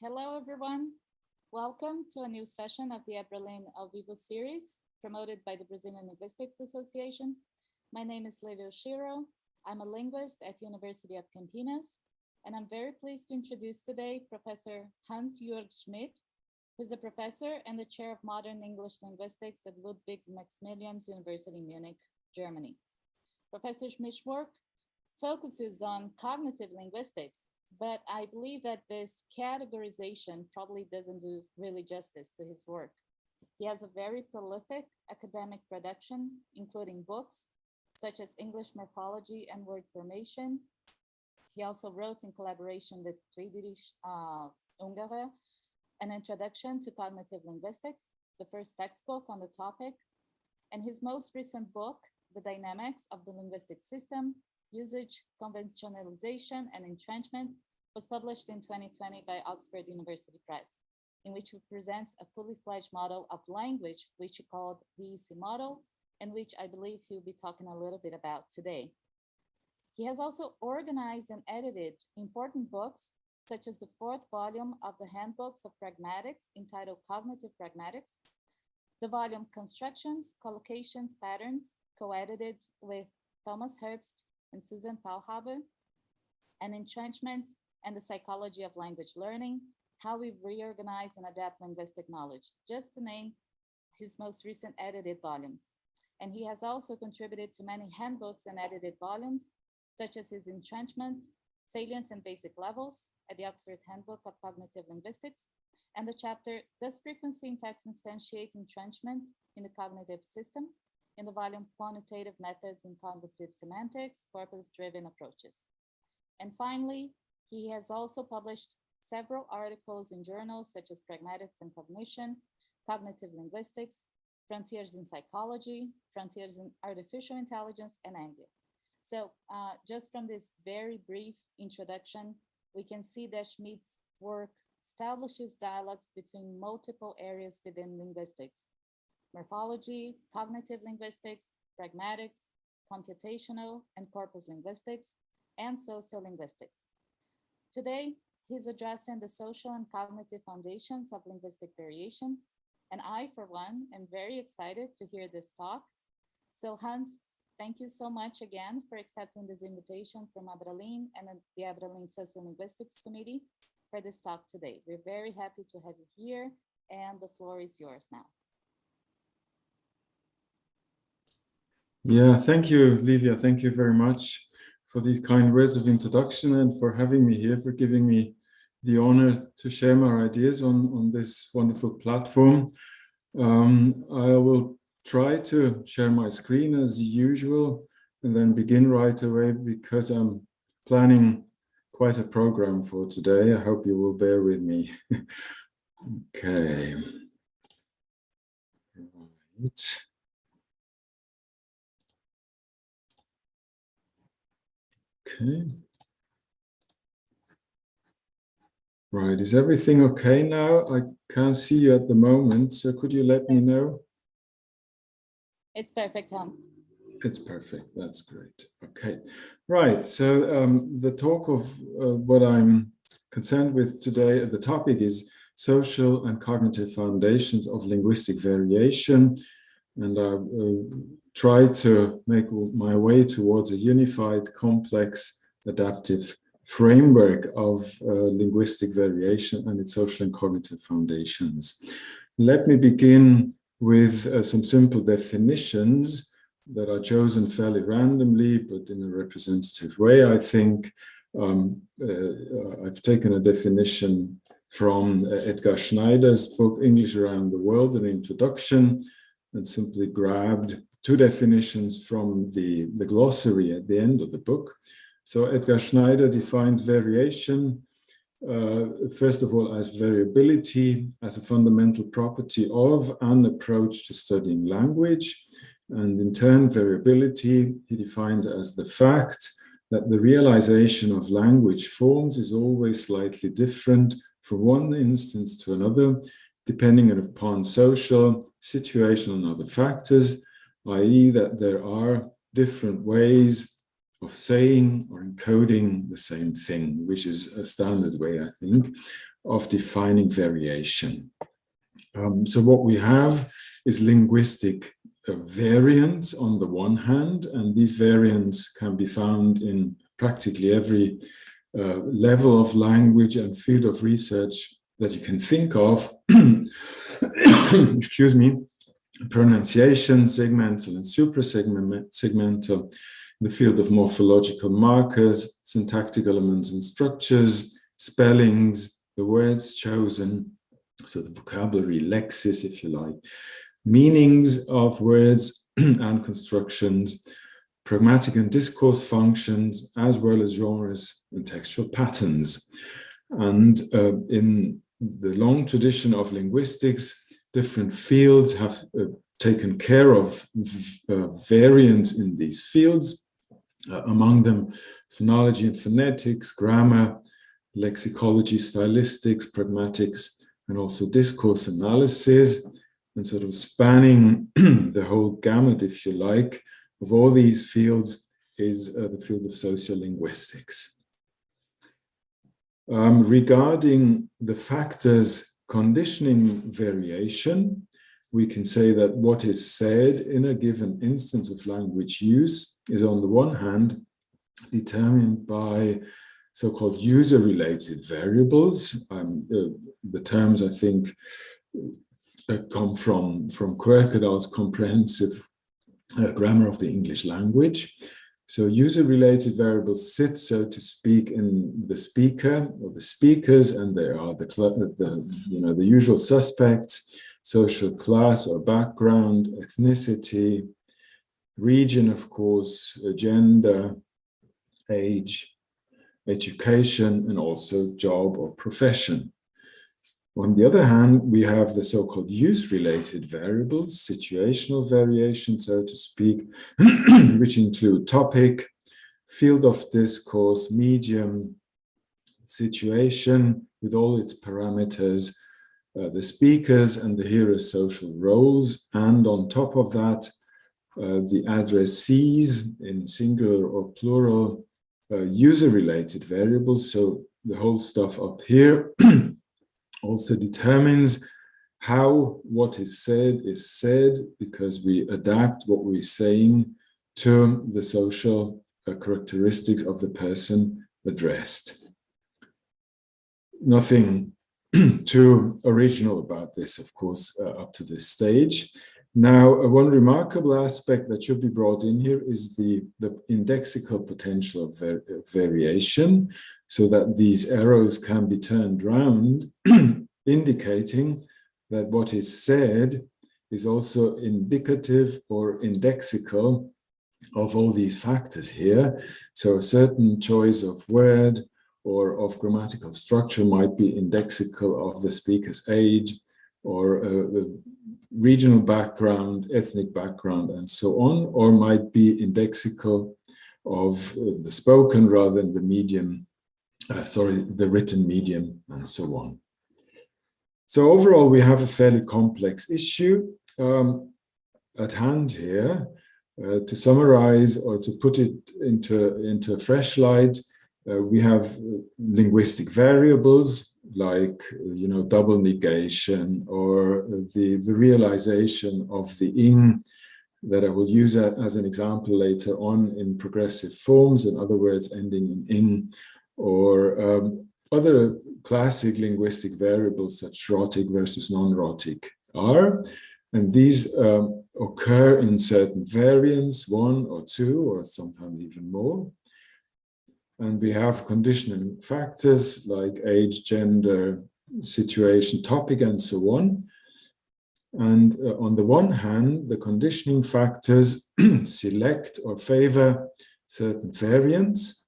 Hello, everyone. Welcome to a new session of the Berlin Ao Vivo series promoted by the Brazilian Linguistics Association. My name is Levio Shiro. I'm a linguist at University of Campinas, and I'm very pleased to introduce today Professor Hans-Jörg Schmid, who's a professor and the chair of modern English linguistics at Ludwig Maximilians University, Munich, Germany. Professor Schmid's work focuses on cognitive linguistics, but I believe that this categorization probably doesn't do really justice to his work. He has a very prolific academic production, including books such as English Morphology and Word Formation. He also wrote in collaboration with Friedrich Ungerer, An Introduction to Cognitive Linguistics, the first textbook on the topic, and his most recent book, The Dynamics of the Linguistic System, Usage, Conventionalization, and Entrenchment, was published in 2020 by Oxford University Press, in which he presents a fully fledged model of language, which he called the EC model, and which I believe he'll be talking a little bit about today. He has also organized and edited important books, such as the 4th volume of the Handbooks of Pragmatics, entitled Cognitive Pragmatics, the volume Constructions, Collocations, Patterns, co-edited with Thomas Herbst and Susan Faulhaber, and Entrenchment and the Psychology of Language Learning, How we Reorganize and Adapt Linguistic Knowledge, just to name his most recent edited volumes. And he has also contributed to many handbooks and edited volumes, such as his Entrenchment, Salience and Basic Levels at the Oxford Handbook of Cognitive Linguistics, and the chapter, Does Frequent Syntax Instantiate Entrenchment in the Cognitive System, in the volume Quantitative Methods in Cognitive Semantics, Corpus-Driven Approaches. And finally, he has also published several articles in journals such as Pragmatics and Cognition, Cognitive Linguistics, Frontiers in Psychology, Frontiers in Artificial Intelligence, and Anglia. So just from this very brief introduction, we can see that Schmid's work establishes dialogues between multiple areas within linguistics: morphology, cognitive linguistics, pragmatics, computational and corpus linguistics, and sociolinguistics. Today, he's addressing the social and cognitive foundations of linguistic variation, and I, for one, am very excited to hear this talk. So Hans, thank you so much again for accepting this invitation from Abralin and the Abralin Sociolinguistics Committee for this talk today. We're very happy to have you here, and the floor is yours now. Yeah, thank you, Livia. Thank you very much for these kind words of introduction and for having me here, for giving me the honor to share my ideas on this wonderful platform. I will try to share my screen as usual and then begin right away because I'm planning quite a program for today. I hope you will bear with me. Okay. Right. Okay. Right, is everything okay now? I can't see you at the moment, so could you let me know? It's perfect, Hans. It's perfect, that's great. Okay, right, so the talk of what I'm concerned with today, the topic is social and cognitive foundations of linguistic variation, and I try to make my way towards a unified, complex, adaptive framework of linguistic variation and its social and cognitive foundations. Let me begin with some simple definitions that are chosen fairly randomly, but in a representative way. I think I've taken a definition from Edgar Schneider's book, English Around the World, an introduction, and simply grabbed two definitions from the glossary at the end of the book. So Edgar Schneider defines variation, first of all, as variability, as a fundamental property of an approach to studying language. And in turn, variability he defines as the fact that the realization of language forms is always slightly different from one instance to another, depending upon social, situational, and other factors, i.e. that there are different ways of saying or encoding the same thing, which is a standard way, I think, of defining variation. So what we have is linguistic variants on the one hand, and these variants can be found in practically every level of language and field of research that you can think of. Excuse me. Pronunciation, segmental and suprasegmental, the field of morphological markers, syntactic elements and structures, spellings, the words chosen, so the vocabulary, lexis, if you like, meanings of words and constructions, pragmatic and discourse functions, as well as genres and textual patterns. And in the long tradition of linguistics, different fields have taken care of variants in these fields, among them phonology and phonetics, grammar, lexicology, stylistics, pragmatics, and also discourse analysis, and sort of spanning the whole gamut, if you like, of all these fields is the field of sociolinguistics. Regarding the factors conditioning variation, we can say that what is said in a given instance of language use is, on the one hand, determined by so-called user-related variables. The terms, I think, come from Querkedal's comprehensive grammar of the English language. So user-related variables sit, so to speak, in the speaker or the speakers, and they are the usual suspects: social class or background, ethnicity, region, of course, gender, age, education, and also job or profession. On the other hand, we have the so-called use-related variables, situational variation, so to speak, which include topic, field of discourse, medium, situation with all its parameters, the speakers and the hearer's social roles, and on top of that, the addressees in singular or plural, user-related variables. So the whole stuff up here also determines how what is said, because we adapt what we're saying to the social characteristics of the person addressed. Nothing too original about this, of course, up to this stage. Now, one remarkable aspect that should be brought in here is the indexical potential of variation, so that these arrows can be turned round, indicating that what is said is also indicative or indexical of all these factors here. So a certain choice of word or of grammatical structure might be indexical of the speaker's age, or regional background, ethnic background, and so on, or might be indexical of the spoken rather than the medium, the written medium, and so on. So overall, we have a fairly complex issue at hand here. To summarize, or to put it into a fresh light, we have linguistic variables like, double negation, or the realization of the ing, that I will use as an example later on in progressive forms, in other words ending in ing, or other classic linguistic variables such rhotic versus non-rhotic are. And these occur in certain variants, one or two, or sometimes even more. And we have conditioning factors like age, gender, situation, topic, and so on. And on the one hand, the conditioning factors select or favor certain variants.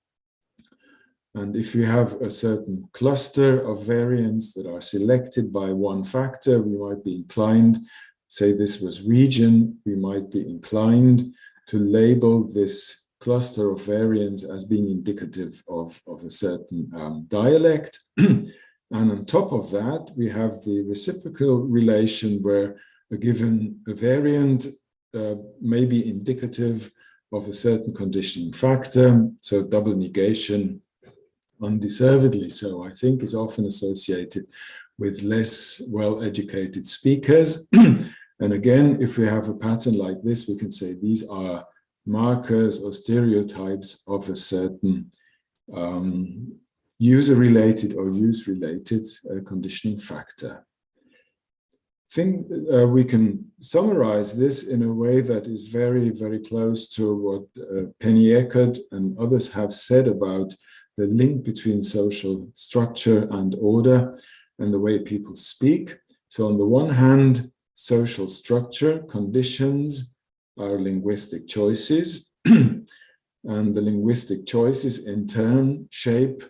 And if we have a certain cluster of variants that are selected by one factor, we might be inclined, say this was region, we might be inclined to label this cluster of variants as being indicative of a certain dialect. And on top of that, we have the reciprocal relation where a given variant may be indicative of a certain conditioning factor, so double negation undeservedly so, I think, is often associated with less well-educated speakers. And again, if we have a pattern like this, we can say these are markers or stereotypes of a certain user-related or use-related conditioning factor. I think we can summarize this in a way that is very, very close to what Penny Eckert and others have said about the link between social structure and order and the way people speak. So on the one hand, social structure conditions our linguistic choices, and the linguistic choices in turn shape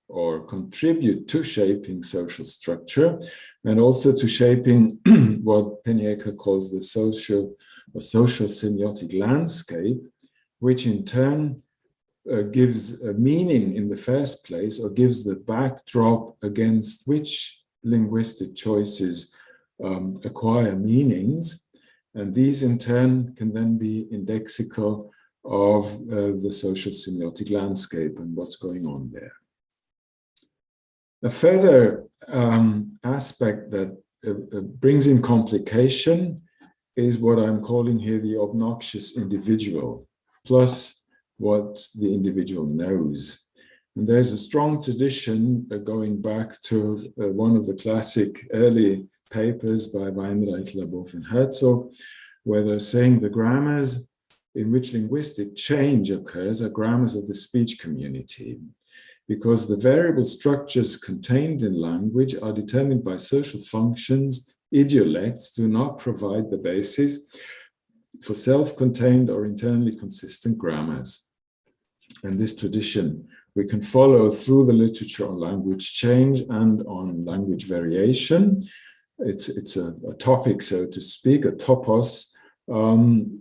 or contribute to shaping social structure and also to shaping what Penny Eckert calls the social semiotic landscape, which in turn gives a meaning in the first place or gives the backdrop against which linguistic choices acquire meanings. And these in turn can then be indexical of the social semiotic landscape and what's going on there. A further aspect that brings in complication is what I'm calling here the obnoxious individual, plus what the individual knows. And there's a strong tradition going back to one of the classic early papers by Weinreich, Labov, and Herzog, where they're saying the grammars in which linguistic change occurs are grammars of the speech community, because the variable structures contained in language are determined by social functions. Idiolects do not provide the basis for self-contained or internally consistent grammars. And this tradition we can follow through the literature on language change and on language variation. It's a topic, so to speak, a topos.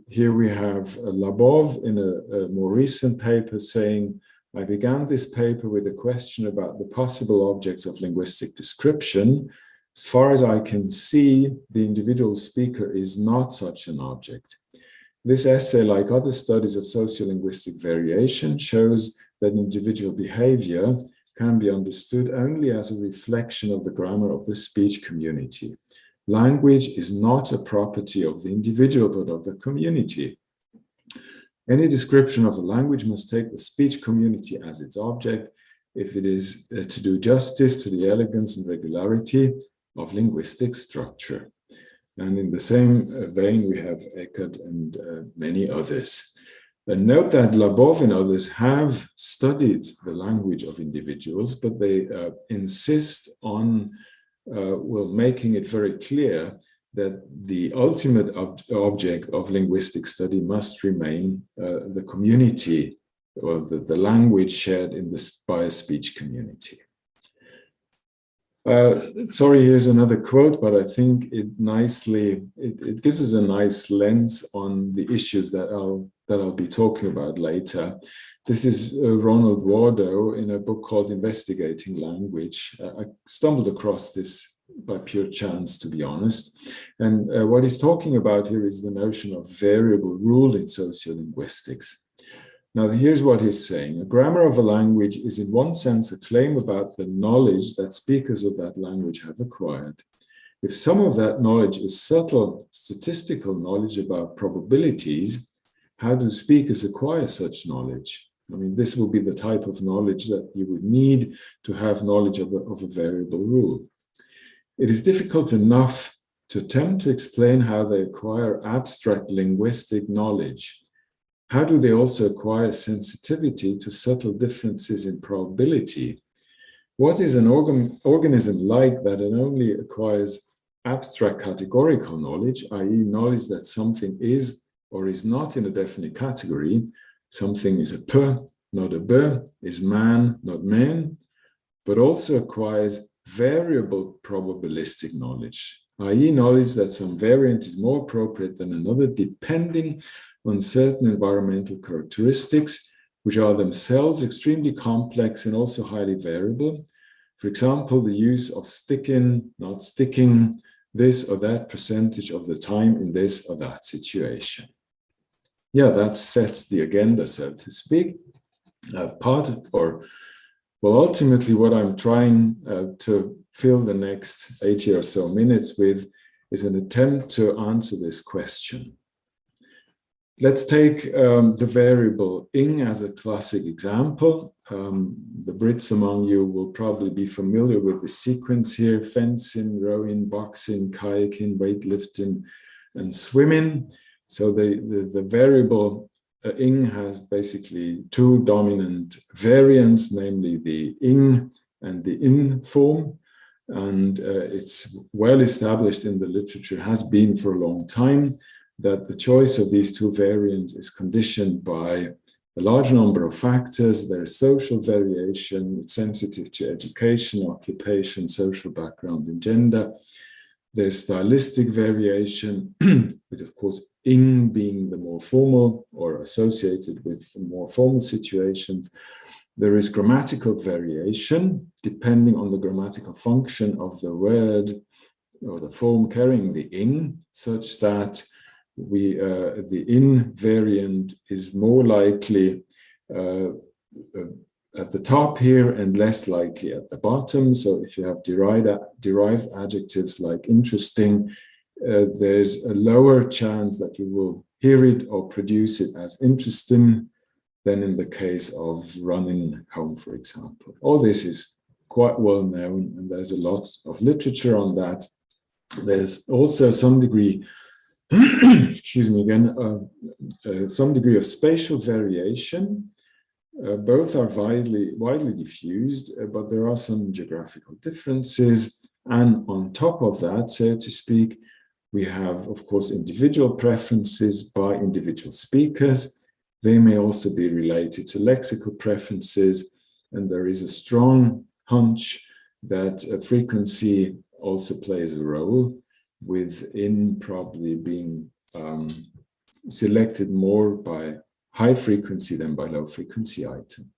Here we have Labov in a more recent paper saying, I began this paper with a question about the possible objects of linguistic description. As far as I can see, the individual speaker is not such an object. This essay, like other studies of sociolinguistic variation, shows that individual behavior can be understood only as a reflection of the grammar of the speech community. Language is not a property of the individual, but of the community. Any description of a language must take the speech community as its object if it is to do justice to the elegance and regularity of linguistic structure. And in the same vein, we have Eckert and many others. And note that Labov and others have studied the language of individuals, but they insist on making it very clear that the ultimate object of linguistic study must remain the community or the language shared in by a speech community. Sorry, here's another quote, but I think it gives us a nice lens on the issues that I'll be talking about later. This is Ronald Wardow in a book called Investigating Language. I stumbled across this by pure chance, to be honest. And what he's talking about here is the notion of variable rule in sociolinguistics. Now, here's what he's saying. A grammar of a language is in one sense a claim about the knowledge that speakers of that language have acquired. If some of that knowledge is subtle statistical knowledge about probabilities, how do speakers acquire such knowledge? I mean, this will be the type of knowledge that you would need to have knowledge of a variable rule. It is difficult enough to attempt to explain how they acquire abstract linguistic knowledge. How do they also acquire sensitivity to subtle differences in probability? What is an organism like that it only acquires abstract categorical knowledge, i.e. knowledge that something is or is not in a definite category, something is a p, not a b, is man, not man, but also acquires variable probabilistic knowledge, i.e. knowledge that some variant is more appropriate than another depending on certain environmental characteristics, which are themselves extremely complex and also highly variable. For example, the use of sticking, not sticking, this or that percentage of the time in this or that situation. Yeah, that sets the agenda, so to speak. Well, ultimately, what I'm trying to fill the next 80 or so minutes with is an attempt to answer this question. Let's take the variable ing as a classic example. The Brits among you will probably be familiar with the sequence here: fencing, rowing, boxing, kayaking, weightlifting, and swimming. So the variable ing has basically two dominant variants, namely the ing and the in form. And it's well established in the literature, has been for a long time, that the choice of these two variants is conditioned by a large number of factors. There's social variation, it's sensitive to education, occupation, social background, and gender. There's stylistic variation, with of course ing being the more formal or associated with the more formal situations. There is grammatical variation, depending on the grammatical function of the word or the form carrying the ing, such that the in variant is more likely at the top here and less likely at the bottom. So if you have derived adjectives like interesting, there's a lower chance that you will hear it or produce it as interesting than in the case of running home, for example. All this is quite well known, and there's a lot of literature on that. There's also some degree, excuse me again, some degree of spatial variation. Both are widely diffused, but there are some geographical differences. And on top of that, so to speak, we have, of course, individual preferences by individual speakers. They may also be related to lexical preferences. And there is a strong hunch that frequency also plays a role, with in probably being selected more by high frequency than by low frequency item.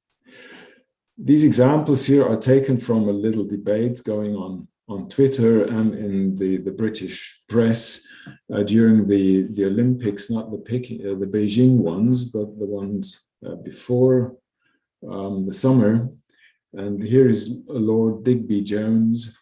These examples here are taken from a little debate going on Twitter and in the British press during the Olympics, not the Beijing ones, but the ones before the summer. And here is Lord Digby Jones,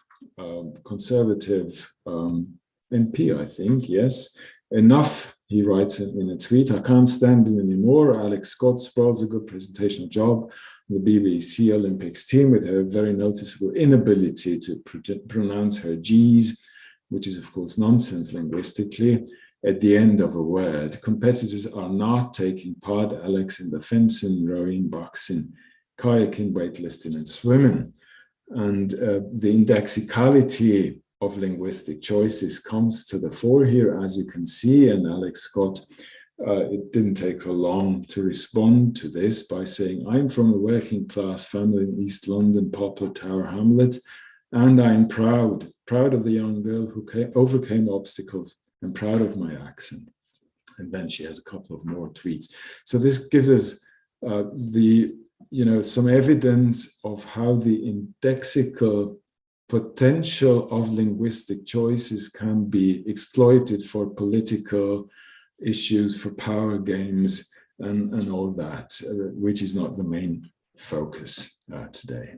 Conservative MP, I think, yes. Enough, he writes in a tweet, I can't stand it anymore. Alex Scott spoils a good presentational job on the BBC Olympics team with her very noticeable inability to pronounce her G's, which is of course nonsense linguistically, at the end of a word. Competitors are not taking part, Alex, in the fencing, rowing, boxing, kayaking, weightlifting, and swimming. And the indexicality of linguistic choices comes to the fore here, as you can see. And Alex Scott, it didn't take her long to respond to this by saying, I'm from a working class family in East London, Poplar Tower Hamlets, and I'm proud of the young girl who overcame obstacles and proud of my accent. And then she has a couple of more tweets. So this gives us some evidence of how the indexical potential of linguistic choices can be exploited for political issues, for power games, and all that, which is not the main focus today.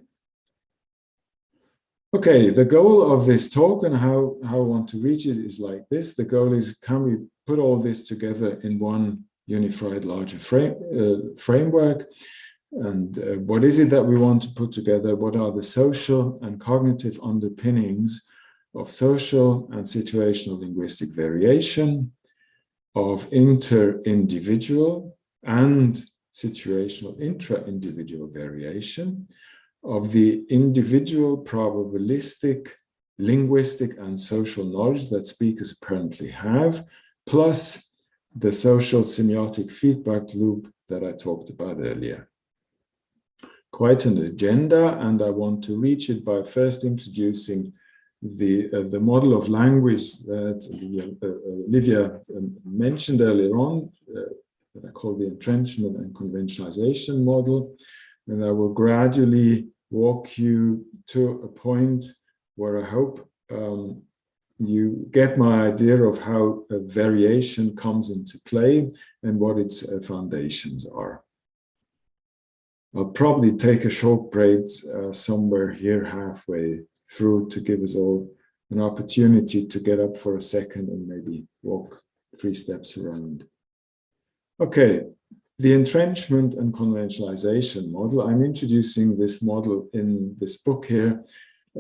Okay, the goal of this talk and how I want to reach it is like this. The goal is, can we put all this together in one unified larger framework? And what is it that we want to put together? What are the social and cognitive underpinnings of social and situational linguistic variation, of inter-individual and situational intra-individual variation, of the individual probabilistic, linguistic, and social knowledge that speakers apparently have, plus the social semiotic feedback loop that I talked about earlier. Quite an agenda, and I want to reach it by first introducing the model of language that Olivia mentioned earlier on, that I call the Entrenchment-and-Conventionalization model. And I will gradually walk you to a point where I hope you get my idea of how variation comes into play and what its foundations are. I'll probably take a short break somewhere here halfway through to give us all an opportunity to get up for a second and maybe walk 3 steps around. Okay, the entrenchment and conventionalization model. I'm introducing this model in this book here,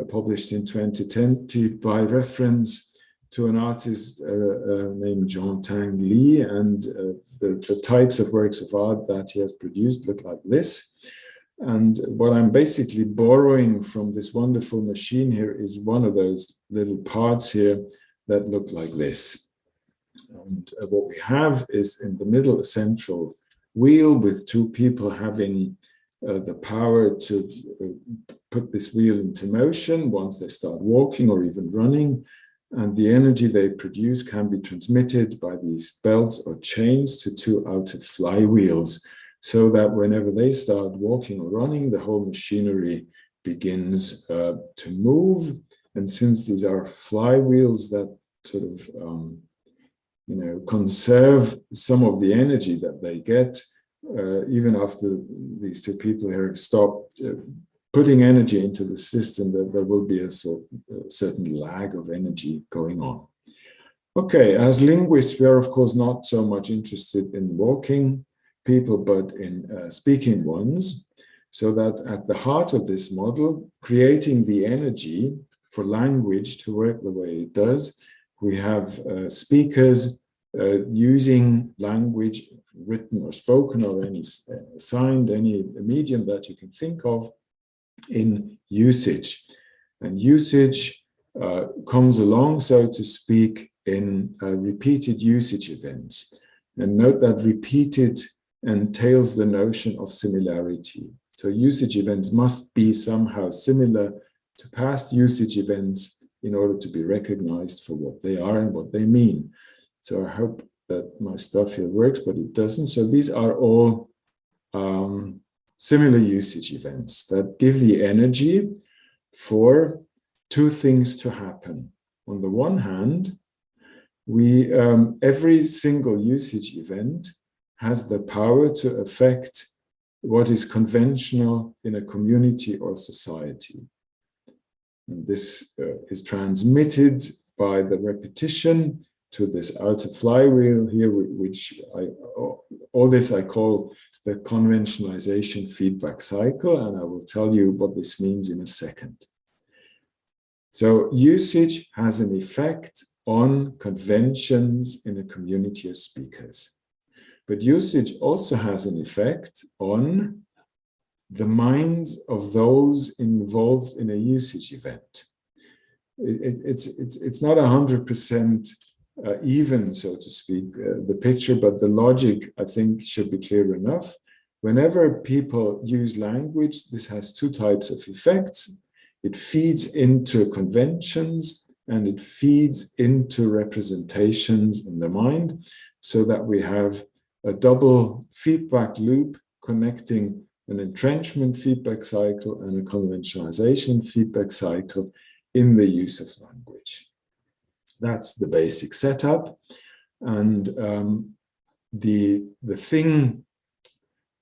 published in 2020 by reference to an artist named Jean-Tang Li, and the types of works of art that he has produced look like this. And what I'm basically borrowing from this wonderful machine here is one of those little parts here that look like this. And what we have is in the middle a central wheel with 2 people having the power to put this wheel into motion once they start walking or even running. And the energy they produce can be transmitted by these belts or chains to 2 outer flywheels, so that whenever they start walking or running, the whole machinery begins to move. And since these are flywheels that sort of conserve some of the energy that they get, even after these 2 people here have stopped putting energy into the system, there will be a certain lag of energy going on. Okay, as linguists, we are of course not so much interested in walking people, but in speaking ones, so that at the heart of this model, creating the energy for language to work the way it does, we have speakers using language, written or spoken or any signed, any medium that you can think of, in usage. And usage comes along, so to speak, in repeated usage events. And note that repeated entails the notion of similarity. So usage events must be somehow similar to past usage events in order to be recognized for what they are and what they mean. So I hope that my stuff here works, but it doesn't. So these are all similar usage events that give the energy for 2 things to happen. On the one hand, we every single usage event has the power to affect what is conventional in a community or society. And this is transmitted by the repetition to this outer flywheel here, which all this I call the conventionalization feedback cycle, and I will tell you what this means in a second. So usage has an effect on conventions in a community of speakers. But usage also has an effect on the minds of those involved in a usage event. It's not 100% even, so to speak, the picture, but the logic, I think, should be clear enough. Whenever people use language, this has 2 types of effects. It feeds into conventions and it feeds into representations in the mind, so that we have a double feedback loop connecting an entrenchment feedback cycle and a conventionalization feedback cycle in the use of language. That's the basic setup. And the thing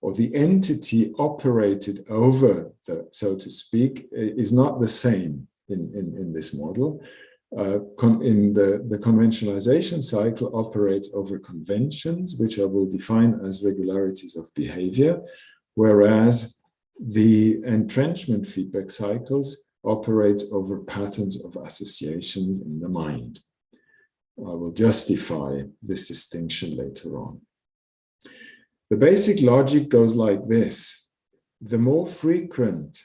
or the entity operated over the, so to speak, is not the same in this model. In the conventionalization cycle operates over conventions, which I will define as regularities of behavior, whereas the entrenchment feedback cycles operate over patterns of associations in the mind. I will justify this distinction later on. The basic logic goes like this. The more frequent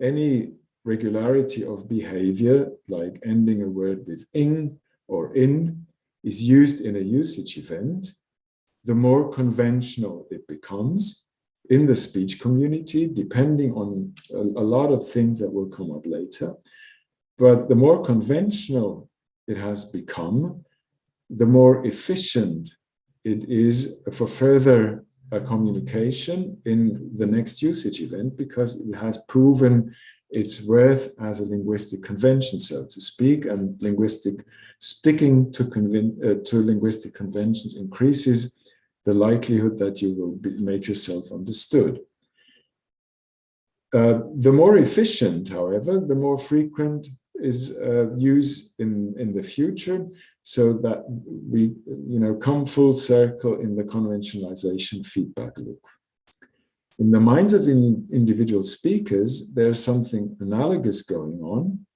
any regularity of behavior, like ending a word with ing or in, is used in a usage event, the more conventional it becomes in the speech community, depending on a lot of things that will come up later. But the more conventional it has become, the more efficient it is for further communication in the next usage event, because it has proven its worth as a linguistic convention, so to speak, and sticking to linguistic conventions increases the likelihood that you will make yourself understood. The more efficient, however, the more frequent is use in the future, so that we come full circle in the conventionalization feedback loop. In the minds of individual speakers, there's something analogous going on.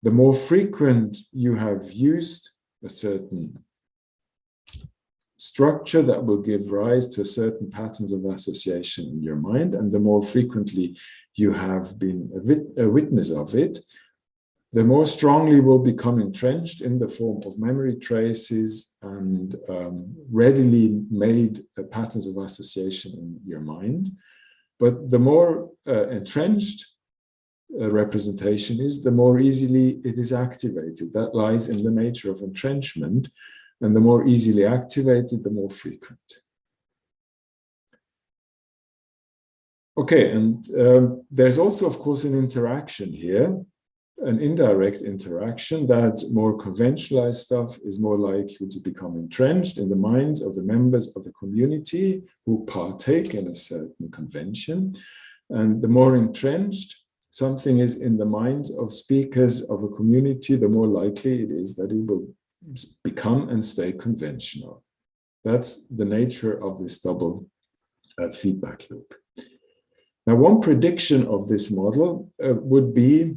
The more frequent you have used a certain structure that will give rise to certain patterns of association in your mind, and the more frequently you have been a witness of it, the more strongly will become entrenched in the form of memory traces and readily made patterns of association in your mind. But the more entrenched representation is, the more easily it is activated. That lies in the nature of entrenchment, and the more easily activated, the more frequent. Okay, and there's also, of course, an interaction here, an indirect interaction, that more conventionalized stuff is more likely to become entrenched in the minds of the members of the community who partake in a certain convention. And the more entrenched something is in the minds of speakers of a community, the more likely it is that it will become and stay conventional. That's the nature of this double feedback loop. Now, one prediction of this model would be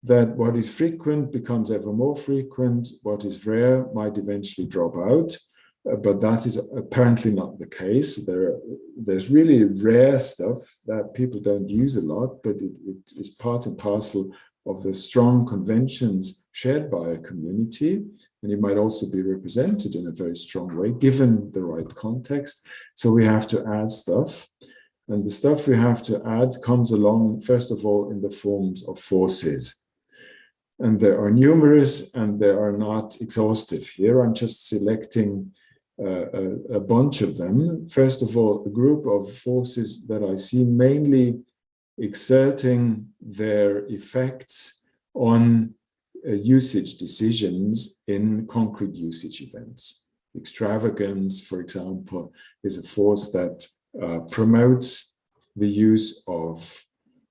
that what is frequent becomes ever more frequent, what is rare might eventually drop out, but that is apparently not the case. There's really rare stuff that people don't use a lot, but it is part and parcel of the strong conventions shared by a community, and it might also be represented in a very strong way, given the right context. So we have to add stuff, and the stuff we have to add comes along, first of all, in the forms of forces. And there are numerous, and they are not exhaustive here. I'm just selecting a bunch of them. First of all, a group of forces that I see mainly exerting their effects on usage decisions in concrete usage events. Extravagance, for example, is a force that promotes the use of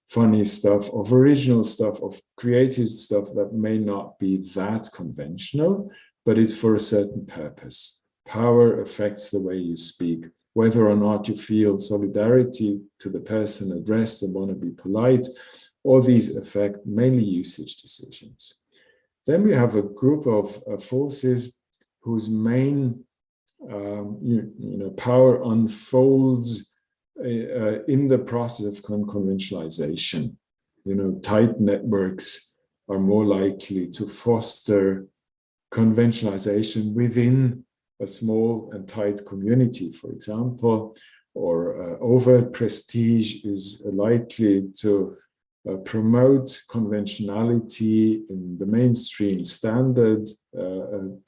funny stuff, of original stuff, of creative stuff that may not be that conventional, but it's for a certain purpose. Power affects the way you speak, whether or not you feel solidarity to the person addressed and want to be polite. All these affect mainly usage decisions. Then we have a group of forces whose main power unfolds in the process of conventionalization. Tight networks are more likely to foster conventionalization within a small and tight community, for example, or overt prestige is likely to promote conventionality in the mainstream standard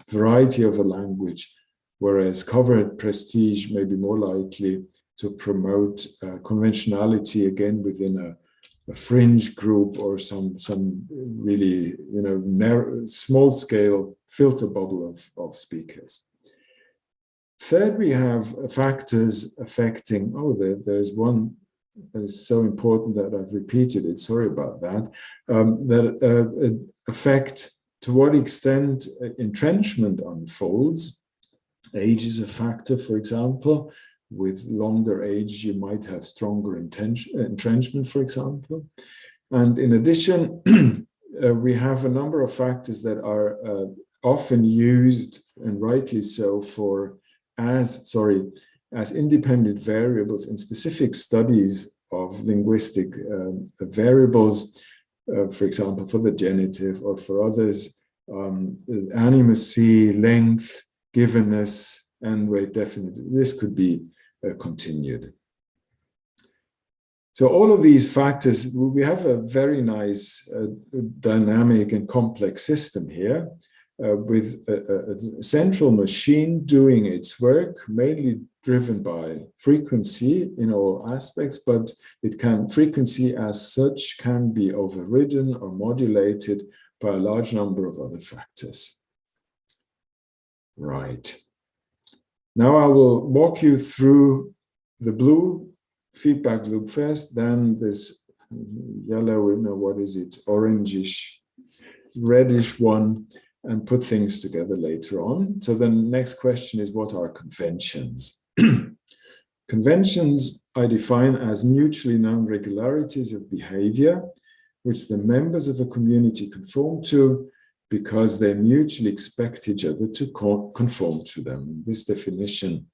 variety of a language, whereas covert prestige may be more likely to promote conventionality again within a fringe group or some really narrow, small scale filter bubble of speakers. Third, we have factors affecting, there's one that is so important that I've repeated it, sorry about that, that affect to what extent entrenchment unfolds. Age is a factor, for example. With longer age, you might have stronger entrenchment, for example. And in addition, we have a number of factors that are often used, and rightly so, as independent variables in specific studies of linguistic variables, for example, for the genitive or for others, animacy, length, givenness, and weight definite. This could be continued. So all of these factors, we have a very nice dynamic and complex system here with a central machine doing its work, mainly driven by frequency in all aspects, but frequency as such can be overridden or modulated by a large number of other factors. Right. Now I will walk you through the blue feedback loop first, then this yellow, what is it, orangish, reddish one, and put things together later on. So the next question is, what are conventions? Conventions I define as mutually known regularities of behavior which the members of a community conform to because they mutually expect each other to conform to them. This definition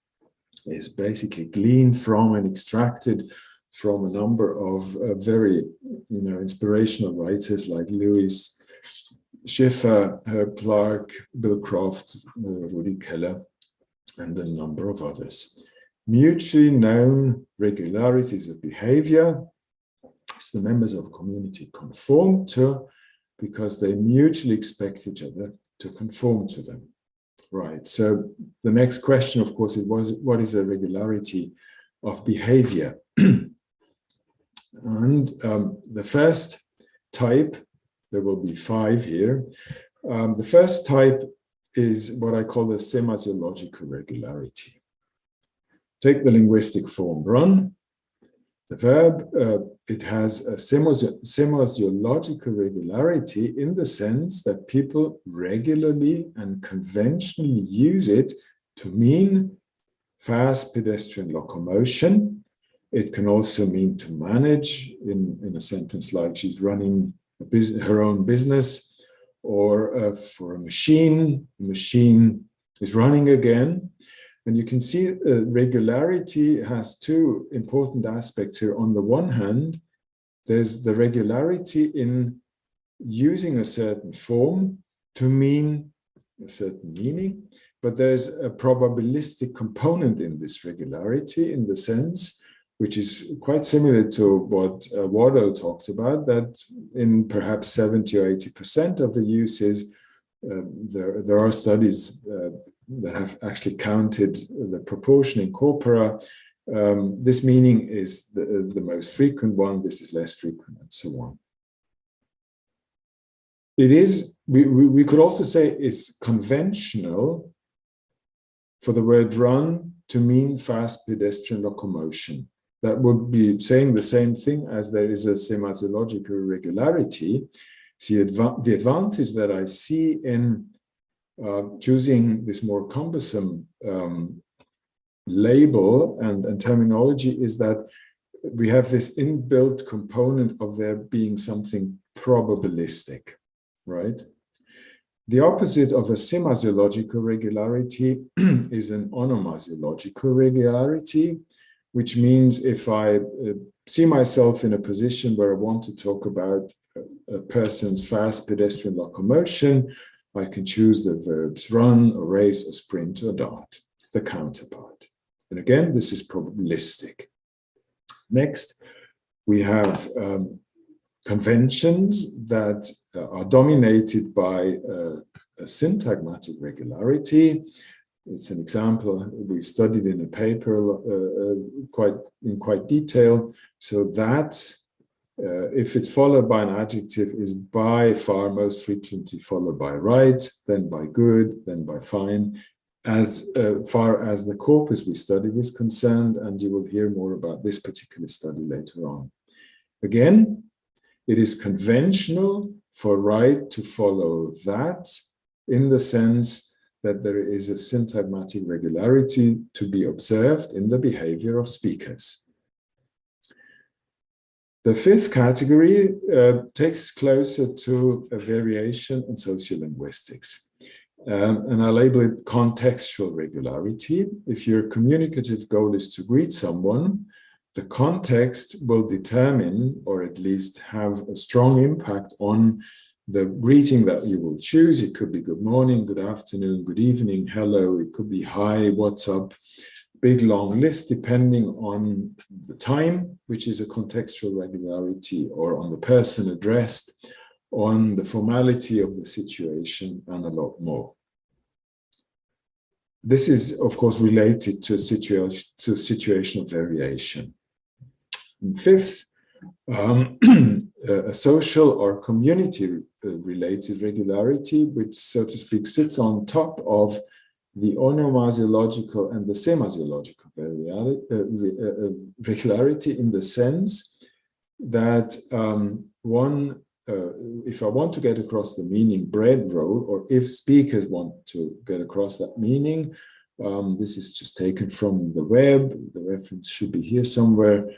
is basically gleaned from and extracted from a number of very inspirational writers like Lewis, Schiffer, Herb Clark, Bill Croft, Rudi Keller, and a number of others. Mutually known regularities of behavior, which the members of a community conform to because they mutually expect each other to conform to them. Right, so the next question, of course, is what is a regularity of behavior? And the first type, there will be 5 here. The first type is what I call the semasiological regularity. Take the linguistic form run. The verb, it has a semasiological regularity in the sense that people regularly and conventionally use it to mean fast pedestrian locomotion. It can also mean to manage in a sentence like she's running her own business, or for a machine is running again. And you can see regularity has 2 important aspects here. On the one hand, there's the regularity in using a certain form to mean a certain meaning, but there's a probabilistic component in this regularity in the sense, which is quite similar to what Wardo talked about, that in perhaps 70 or 80% of the uses, there are studies that have actually counted the proportion in corpora. This meaning is the most frequent one, this is less frequent, and so on. It is, we could also say it's conventional for the word run to mean fast pedestrian locomotion. That would be saying the same thing as there is a semasiological regularity. See, the advantage that I see in choosing this more cumbersome label and terminology is that we have this inbuilt component of there being something probabilistic, right? The opposite of a semasiological regularity is an onomasiological regularity, which means if I see myself in a position where I want to talk about a person's fast pedestrian locomotion, I can choose the verbs run, or race, or sprint, or dart, the counterpart. And again, this is probabilistic. Next, we have conventions that are dominated by a syntagmatic regularity. It's an example we've studied in a paper in quite detail. So that, if it's followed by an adjective, is by far most frequently followed by right, then by good, then by fine, as far as the corpus we studied is concerned, and you will hear more about this particular study later on. Again, it is conventional for right to follow that in the sense that there is a syntagmatic regularity to be observed in the behavior of speakers. The 5th category takes us closer to a variation in sociolinguistics. And I label it contextual regularity. If your communicative goal is to greet someone, the context will determine, or at least have a strong impact on the greeting that you will choose. It could be good morning, good afternoon, good evening, hello. It could be hi, what's up, big long list, depending on the time, which is a contextual regularity, or on the person addressed, on the formality of the situation, and a lot more. This is, of course, related to situational variation. And 5th, a social or community-related regularity, which, so to speak, sits on top of the onomasiological and the semasiological regularity in the sense that if I want to get across the meaning bread roll, or if speakers want to get across that meaning, this is just taken from the web, the reference should be here somewhere.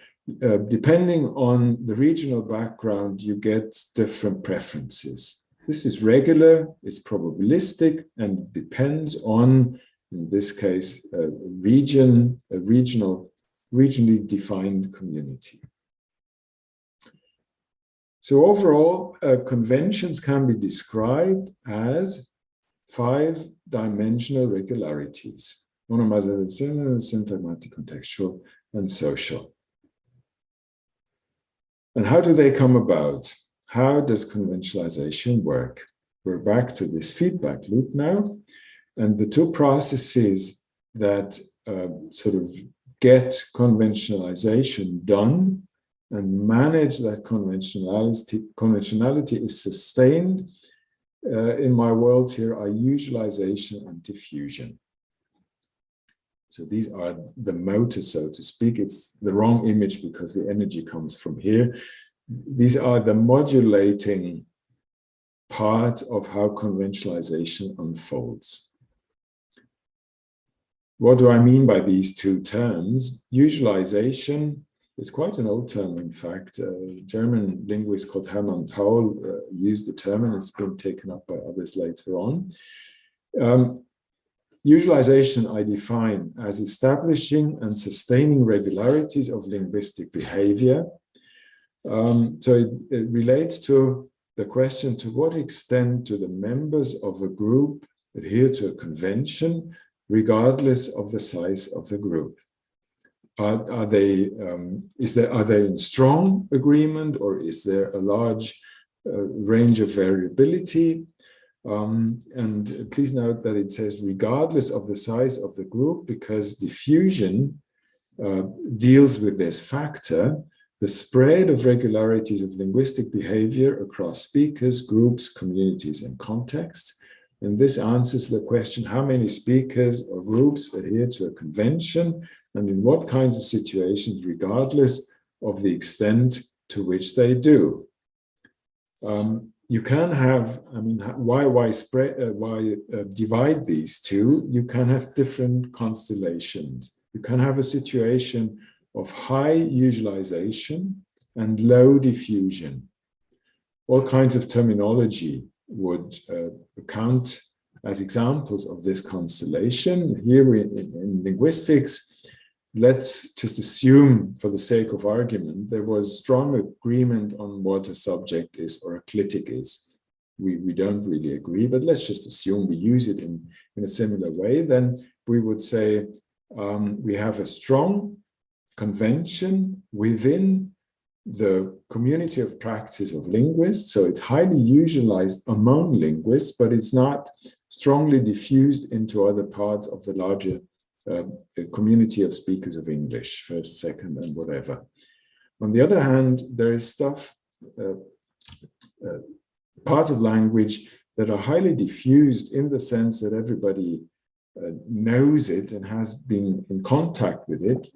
Depending on the regional background, you get different preferences. This is regular, it's probabilistic, and depends on, in this case, a regionally defined community. So overall, conventions can be described as 5-dimensional regularities: monomassive, syntagmatic, contextual, and social. And how do they come about? How does conventionalization work? We're back to this feedback loop now. And the two processes that sort of get conventionalization done and manage that conventionality is sustained in my world here are usualization and diffusion. So these are the motors, so to speak. It's the wrong image because the energy comes from here. These are the modulating part of how conventionalization unfolds. What do I mean by these two terms? Usualization is quite an old term, in fact. A German linguist called Hermann Paul used the term, and it's been taken up by others later on. Usualization I define as establishing and sustaining regularities of linguistic behavior. So it relates to the question, to what extent do the members of a group adhere to a convention, regardless of the size of the group? Are they in strong agreement, or is there a large range of variability? And please note that it says regardless of the size of the group, because diffusion deals with this factor, the spread of regularities of linguistic behavior across speakers, groups, communities, and contexts. And this answers the question, how many speakers or groups adhere to a convention, and in what kinds of situations, regardless of the extent to which they do. You can have, I mean, why divide these two? You can have different constellations. You can have a situation of high usualization and low diffusion. All kinds of terminology would count as examples of this constellation. Here in linguistics, let's just assume, for the sake of argument, there was strong agreement on what a subject is or a clitic is. We don't really agree, but let's just assume we use it in a similar way. Then we would say we have a strong convention within the community of practice of linguists. So it's highly usualized among linguists, but it's not strongly diffused into other parts of the larger community of speakers of English, first, second, and whatever. On the other hand, there is stuff, part of language that are highly diffused in the sense that everybody knows it and has been in contact with it,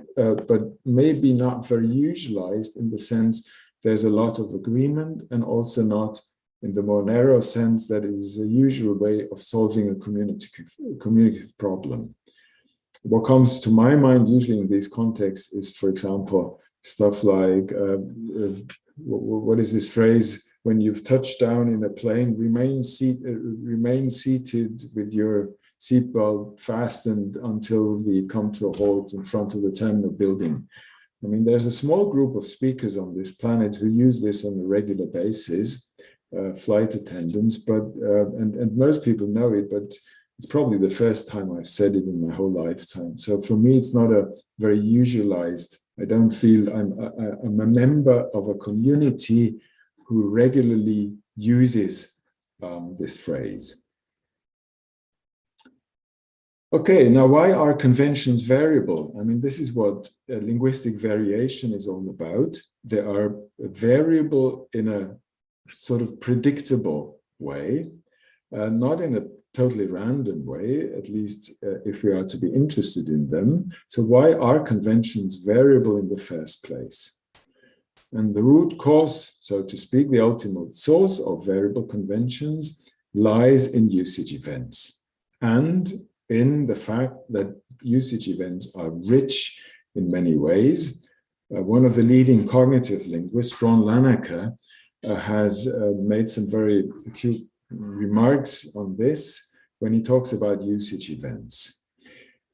but maybe not very usualized in the sense there's a lot of agreement, and also not in the more narrow sense that it is a usual way of solving a communicative problem. What comes to my mind usually in these contexts is, for example, stuff like, what is this phrase? When you've touched down in a plane, remain seated with your seatbelt fastened until we come to a halt in front of the terminal building. I mean, there's a small group of speakers on this planet who use this on a regular basis, flight attendants, but and most people know it, but it's probably the first time I've said it in my whole lifetime. So for me, it's not a very usualized. I don't feel I'm a member of a community who regularly uses this phrase. Okay, now why are conventions variable? I mean, this is what linguistic variation is all about. They are variable in a sort of predictable way, not in a totally random way, at least if we are to be interested in them. So why are conventions variable in the first place? And the root cause, so to speak, the ultimate source of variable conventions lies in usage events and in the fact that usage events are rich in many ways. One of the leading cognitive linguists, Ron Lanaker, has made some very acute remarks on this when he talks about usage events.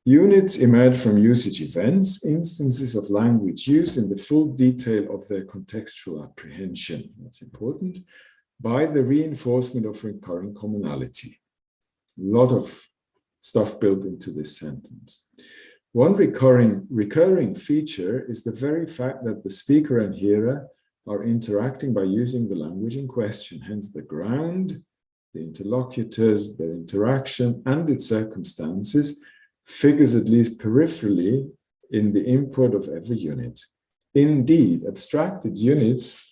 Units emerge from usage events, instances of language use in the full detail of their contextual apprehension. That's important. By the reinforcement of recurring commonality. A lot of stuff built into this sentence. One recurring feature is the very fact that the speaker and hearer are interacting by using the language in question, hence the ground, the interlocutors, their interaction, and its circumstances figures at least peripherally in the input of every unit. Indeed, abstracted units,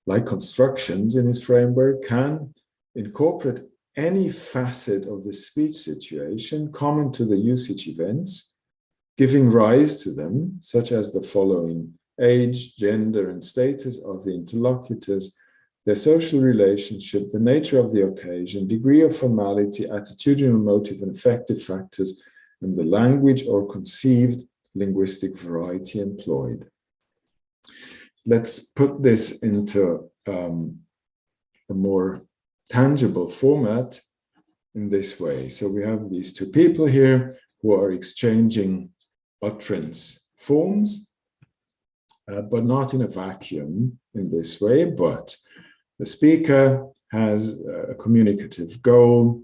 like constructions in its framework, can incorporate any facet of the speech situation common to the usage events, giving rise to them, such as the following: age, gender, and status of the interlocutors, their social relationship, the nature of the occasion, degree of formality, attitudinal motive and affective factors, and the language or conceived linguistic variety employed. Let's put this into a more tangible format in this way. So we have these two people here who are exchanging utterance forms, but not in a vacuum in this way, but the speaker has a communicative goal.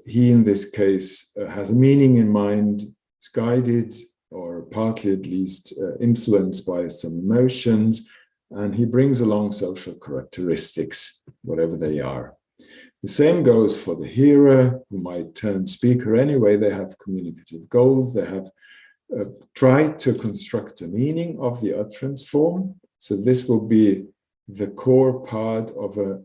He, in this case, has a meaning in mind, is guided or partly at least influenced by some emotions, and he brings along social characteristics, whatever they are. The same goes for the hearer, who might turn speaker anyway. They have communicative goals. They have tried to construct a meaning of the utterance form. So this will be the core part of a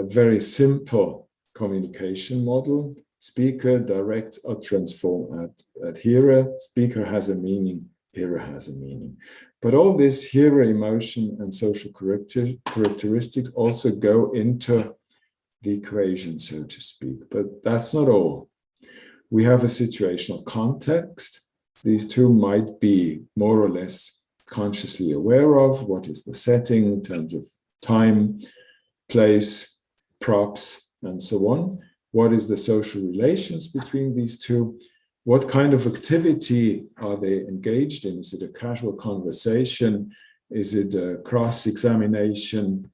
very simple communication model. Speaker directs utterance form at hearer. Speaker has a meaning, hearer has a meaning. But all this hearer emotion and social characteristics also go into the equation, so to speak. But that's not all. We have a situational context. These two might be more or less consciously aware of what is the setting in terms of time, place, props, and so on. What is the social relations between these two? What kind of activity are they engaged in? Is it a casual conversation? Is it a cross-examination?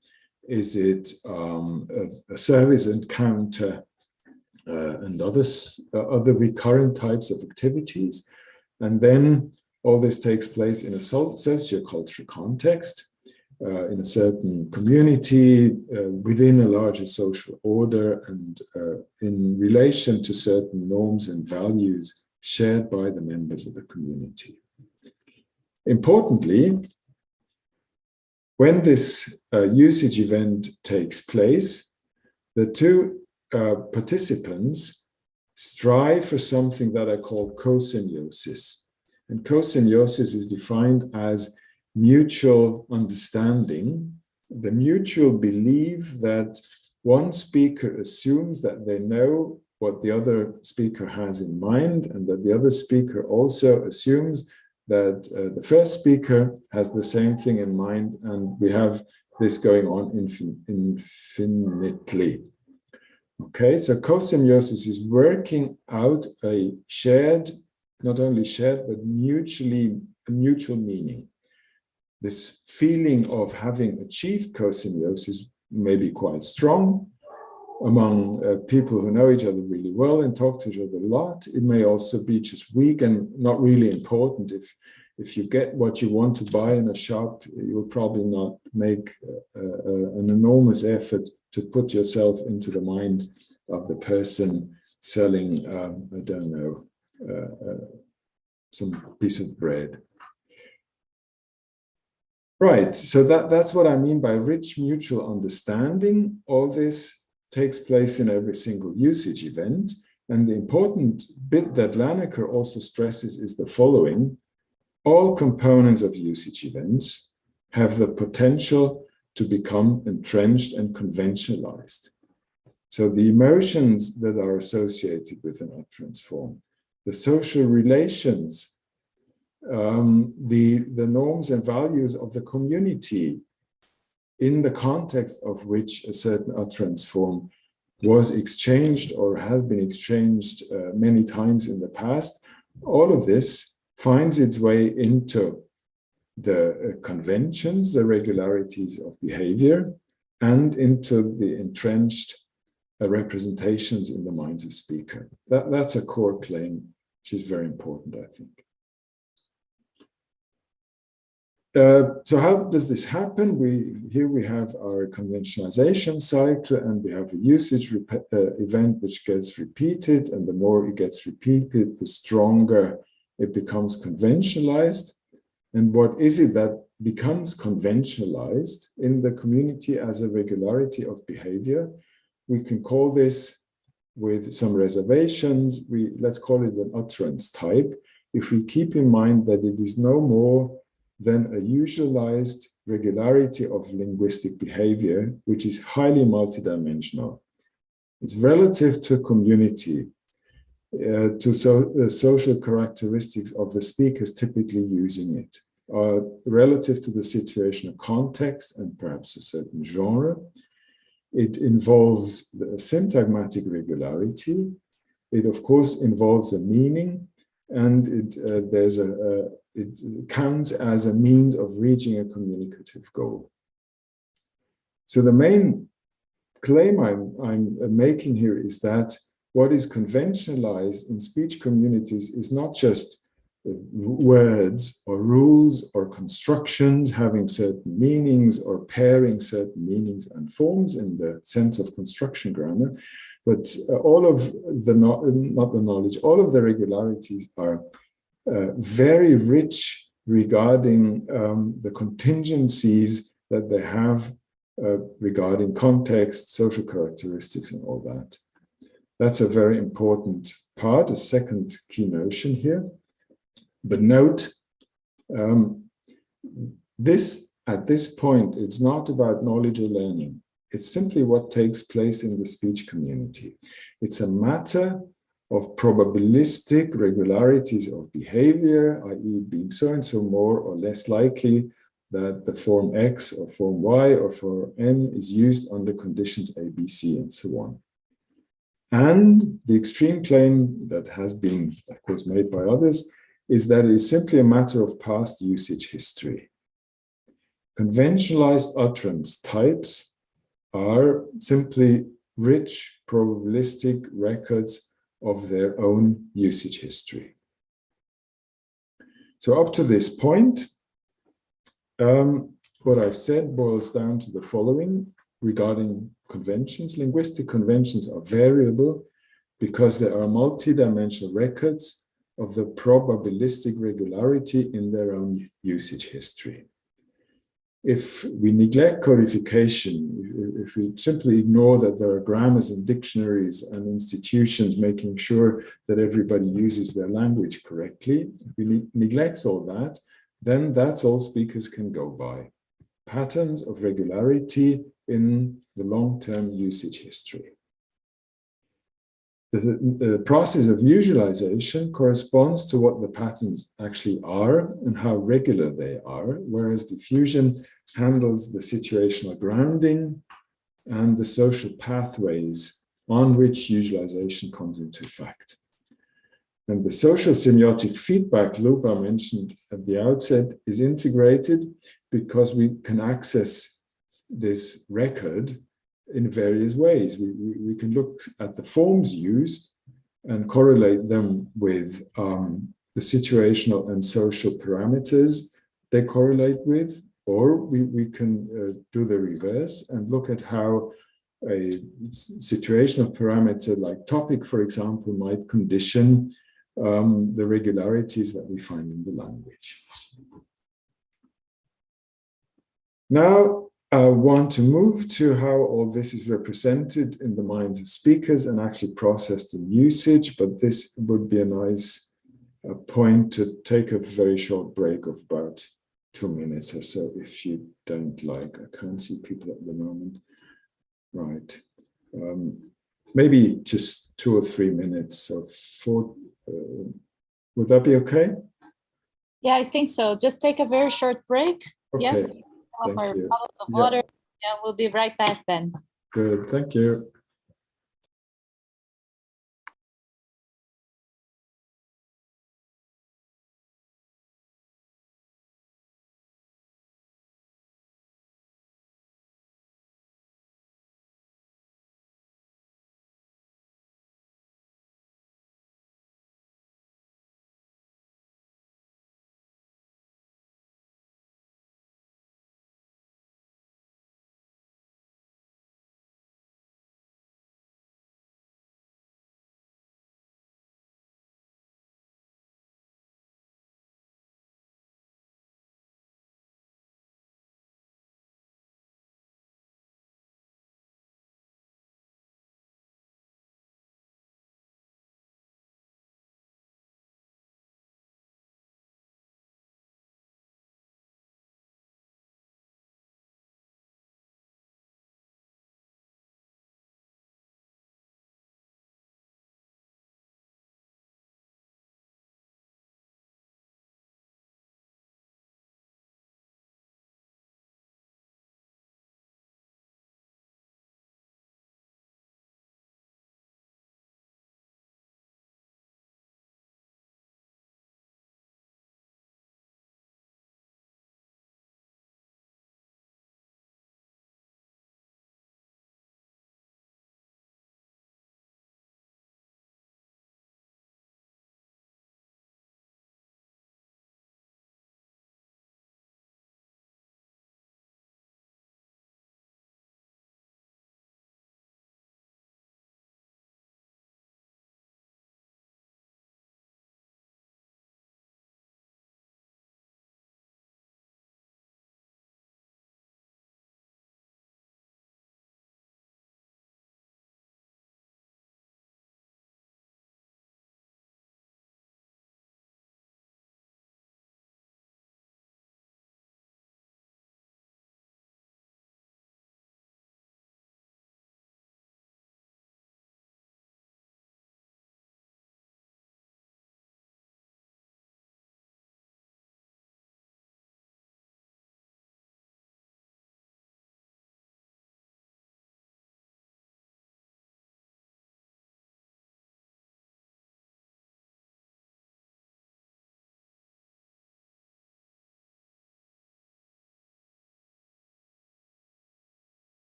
Is it a service encounter and other recurrent types of activities? And then all this takes place in a sociocultural context, in a certain community, within a larger social order, and in relation to certain norms and values shared by the members of the community. Importantly, when this usage event takes place, the two participants strive for something that I call cosymbiosis. And cosymbiosis is defined as mutual understanding, the mutual belief that one speaker assumes that they know what the other speaker has in mind, and that the other speaker also assumes that the first speaker has the same thing in mind, and we have this going on infinitely. Okay, so cosymbiosis is working out a shared, not only shared, but mutual meaning. This feeling of having achieved cosymbiosis may be quite strong among people who know each other really well and talk to each other a lot. It may also be just weak and not really important. If you get what you want to buy in a shop, you will probably not make an enormous effort to put yourself into the mind of the person selling, I don't know, some piece of bread. Right, so that's what I mean by rich mutual understanding. All this takes place in every single usage event. And the important bit that Lanaker also stresses is the following. all components of usage events have the potential to become entrenched and conventionalized. So the emotions that are associated with an utterance form, the social relations, the norms and values of the community in the context of which a certain utterance form was exchanged or has been exchanged many times in the past, all of this finds its way into the conventions, the regularities of behavior, and into the entrenched representations in the minds of speaker. That's a core claim, which is very important, I think. So how does this happen? Here we have our conventionalization cycle, and we have a usage event which gets repeated, and the more it gets repeated, the stronger it becomes conventionalized. And what is it that becomes conventionalized in the community as a regularity of behavior? We can call this, with some reservations, let's call it an utterance type, if we keep in mind that it is no more than a usualized regularity of linguistic behavior, which is highly multidimensional. It's relative to community, to social characteristics of the speakers typically using it, relative to the situational context and perhaps a certain genre. It involves the syntagmatic regularity. It, of course, involves a meaning, and it counts as a means of reaching a communicative goal. So the main claim I'm making here is that what is conventionalized in speech communities is not just words or rules or constructions having certain meanings or pairing certain meanings and forms in the sense of construction grammar, but all of the, not the knowledge, all of the regularities are very rich regarding the contingencies that they have regarding context, social characteristics, and all that. That's a very important part, a second key notion here. But note, at this point, it's not about knowledge or learning. It's simply what takes place in the speech community. It's a matter of probabilistic regularities of behavior, i.e. being so and so more or less likely that the form X or form Y or form N is used under conditions A, B, C, and so on. And the extreme claim that has been, of course, made by others is that it is simply a matter of past usage history. Conventionalized utterance types are simply rich probabilistic records of their own usage history. So up to this point, what I've said boils down to the following regarding conventions. Linguistic conventions are variable because there are multidimensional records of the probabilistic regularity in their own usage history. If we neglect codification, if we simply ignore that there are grammars and dictionaries and institutions making sure that everybody uses their language correctly, if we neglect all that, then that's all speakers can go by. Patterns of regularity in the long-term usage history. The process of usualization corresponds to what the patterns actually are and how regular they are, whereas diffusion handles the situational grounding and the social pathways on which usualization comes into effect. And the social semiotic feedback loop I mentioned at the outset is integrated because we can access this record in various ways. We can look at the forms used and correlate them with the situational and social parameters they correlate with, or we can do the reverse and look at how a situational parameter like topic, for example, might condition the regularities that we find in the language. Now, I want to move to how all this is represented in the minds of speakers and actually processed in usage, but this would be a nice a point to take a very short break of about 2 minutes or so, if you don't like. I can't see people at the moment. Right. Maybe just 2 or 3 minutes. So would that be okay? Yeah, I think so. Just take a very short break. Okay. Yeah. Fill up our bottles of water. Yeah, we'll be right back then. Good. Thank you.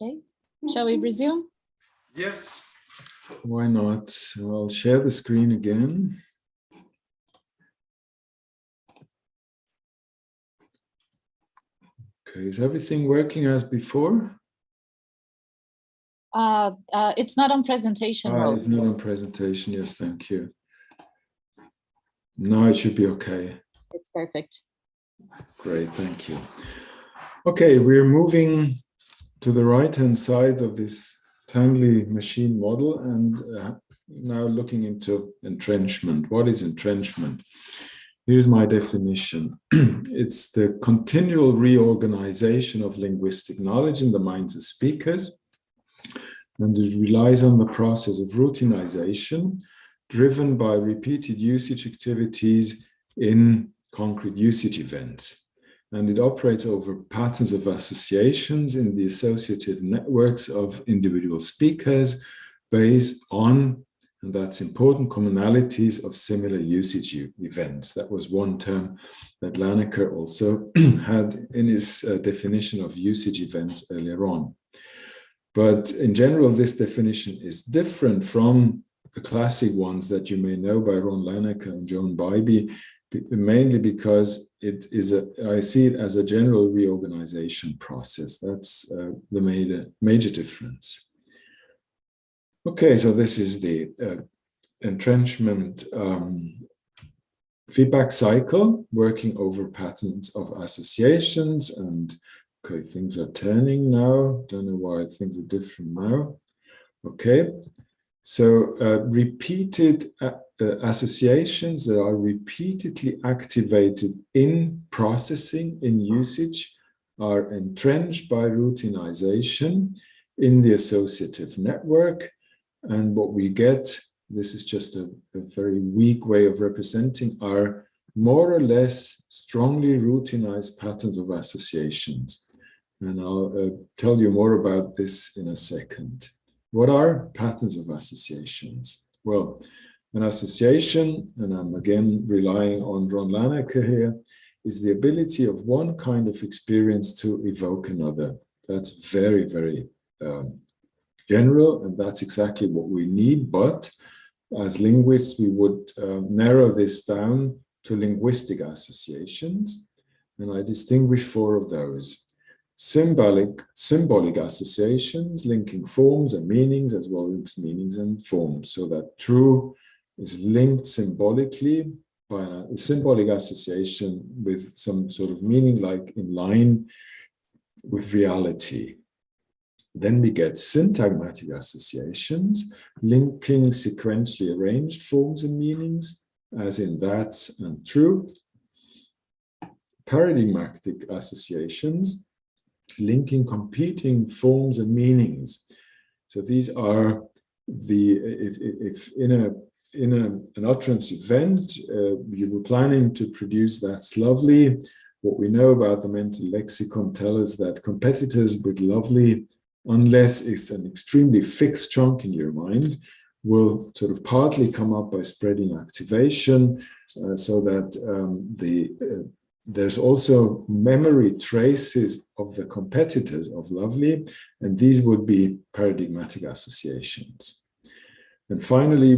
Okay. Shall we resume? Yes. Why not? So I'll share the screen again. Okay, is everything working as before? It's not on presentation mode. It's not on presentation. Yes, thank you. Now it should be okay. It's perfect. Great, thank you. Okay, we're moving to the right-hand side of this Tangley machine model and now looking into entrenchment. What is entrenchment? Here's my definition. It's the continual reorganization of linguistic knowledge in the minds of speakers, and it relies on the process of routinization driven by repeated usage activities in concrete usage events. And it operates over patterns of associations in the associative networks of individual speakers based on, and that's important, commonalities of similar usage events. That was one term that Lanneker also had in his definition of usage events earlier on. But in general, this definition is different from the classic ones that you may know by Ron Lanneker and Joan Bybee, mainly because I see it as a general reorganization process. That's the major difference. Okay, so this is the entrenchment feedback cycle working over patterns of associations. And okay, things are turning now. Don't know why things are different now. Okay, so repeated associations that are repeatedly activated in processing, in usage, are entrenched by routinization in the associative network. And what we get, this is just a very weak way of representing, are more or less strongly routinized patterns of associations. And I'll tell you more about this in a second. What are patterns of associations? Well, an association, and I'm again relying on Ron Laneke here, is the ability of one kind of experience to evoke another. That's very, very general, and that's exactly what we need. But as linguists, we would narrow this down to linguistic associations, and I distinguish 4 of those. Symbolic associations, linking forms and meanings as well as meanings and forms, so that true is linked symbolically by a symbolic association with some sort of meaning, like in line with reality. Then we get syntagmatic associations, linking sequentially arranged forms and meanings, as in that's and true. Paradigmatic associations, linking competing forms and meanings. So these are the, if in an utterance event, you were planning to produce that's lovely. What we know about the mental lexicon tells us that competitors with lovely, unless it's an extremely fixed chunk in your mind, will sort of partly come up by spreading activation, so that there's also memory traces of the competitors of lovely, and these would be paradigmatic associations. And finally,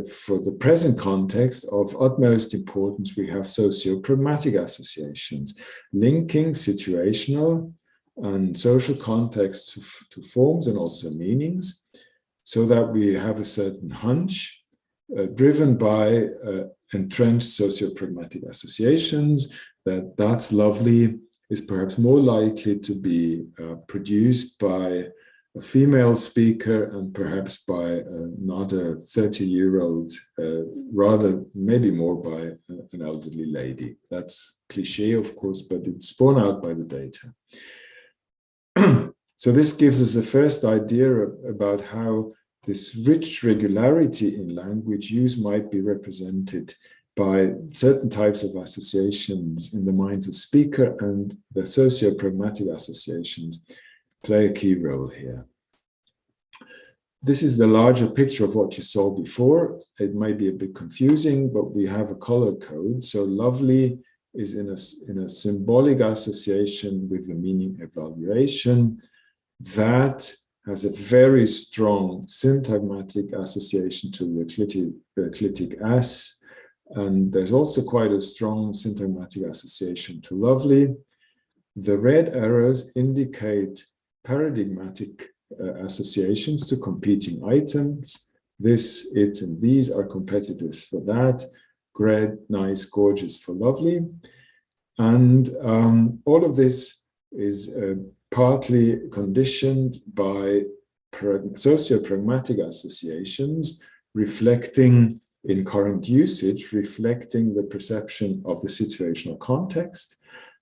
for the present context of utmost importance, we have sociopragmatic associations, linking situational and social context to forms and also meanings, so that we have a certain hunch driven by entrenched sociopragmatic associations, that's lovely is perhaps more likely to be produced by a female speaker and perhaps by not a 30-year-old, rather maybe more by an elderly lady. That's cliche, of course, but it's borne out by the data. So this gives us a first idea about how this rich regularity in language use might be represented by certain types of associations in the minds of speaker, and the sociopragmatic associations play a key role here. This is the larger picture of what you saw before. It might be a bit confusing, but we have a color code. So lovely is in a symbolic association with the meaning evaluation. That has a very strong syntagmatic association to the clitic S. And there's also quite a strong syntagmatic association to lovely. The red arrows indicate paradigmatic associations to competing items. This, it, and these are competitors for that. Great, nice, gorgeous for lovely. And all of this is partly conditioned by sociopragmatic associations, reflecting in current usage, reflecting the perception of the situational context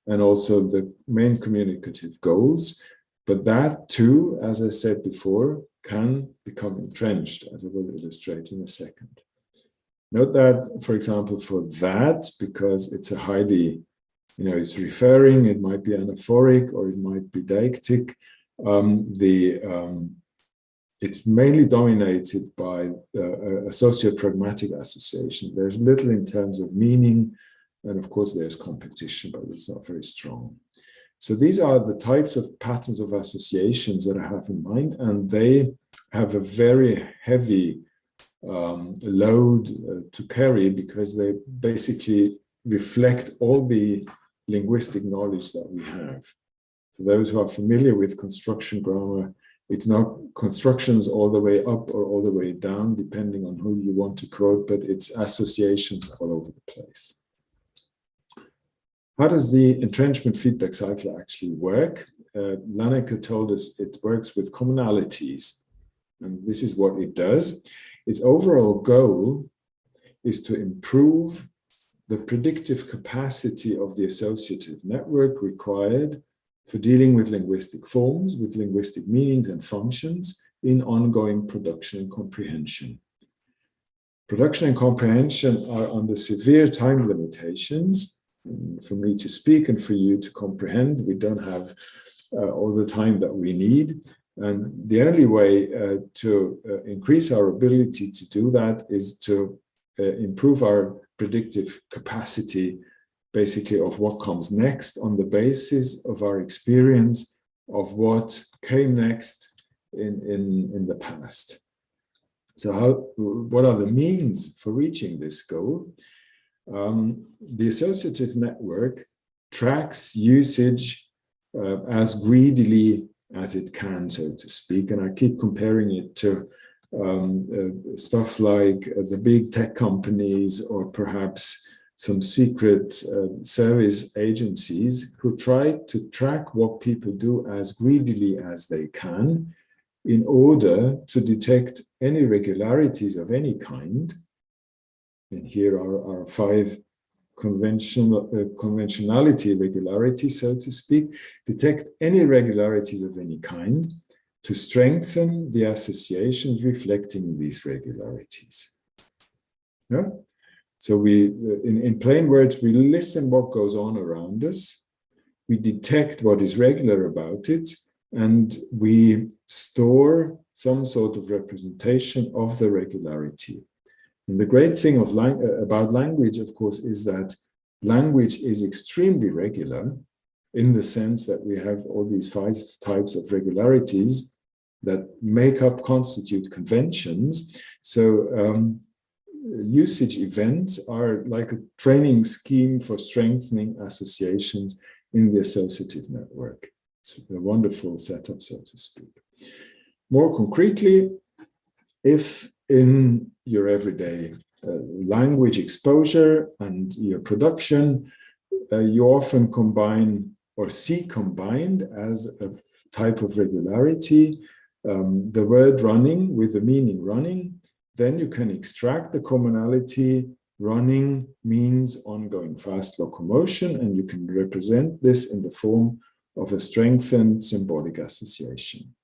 and also the main communicative goals. But that too, as I said before, can become entrenched, as I will illustrate in a second. Note that, for example, for that, because it's a highly, it's referring, it might be anaphoric or it might be deictic, it's mainly dominated by a sociopragmatic association. There's little in terms of meaning, and of course there's competition, but it's not very strong. So these are the types of patterns of associations that I have in mind, and they have a very heavy load to carry, because they basically reflect all the linguistic knowledge that we have. For those who are familiar with construction grammar, It's not constructions all the way up or all the way down, depending on who you want to quote, but it's associations all over the place. How does the entrenchment feedback cycle actually work? Lanneke told us it works with commonalities, and this is what it does. Its overall goal is to improve the predictive capacity of the associative network required for dealing with linguistic forms, with linguistic meanings and functions in ongoing production and comprehension. Production and comprehension are under severe time limitations. For me to speak and for you to comprehend, we don't have all the time that we need. And the only way to increase our ability to do that is to improve our predictive capacity, basically, of what comes next on the basis of our experience of what came next in the past. So what are the means for reaching this goal? The associative network tracks usage as greedily as it can, so to speak. And I keep comparing it to stuff like the big tech companies, or perhaps some secret service agencies who try to track what people do as greedily as they can in order to detect any irregularities of any kind. And here are our 5 conventionality irregularities, so to speak. Detect any irregularities of any kind to strengthen the associations reflecting these regularities. Yeah? So we, in plain words, we listen what goes on around us, we detect what is regular about it, and we store some sort of representation of the regularity. And the great thing about language, of course, is that language is extremely regular in the sense that we have all these 5 types of regularities that constitute conventions. So usage events are like a training scheme for strengthening associations in the associative network. It's a wonderful setup, so to speak. More concretely, if in your everyday language exposure and your production, you often combine or see combined as a type of regularity the word running with the meaning running, then you can extract the commonality. Running means ongoing fast locomotion, and you can represent this in the form of a strengthened symbolic association.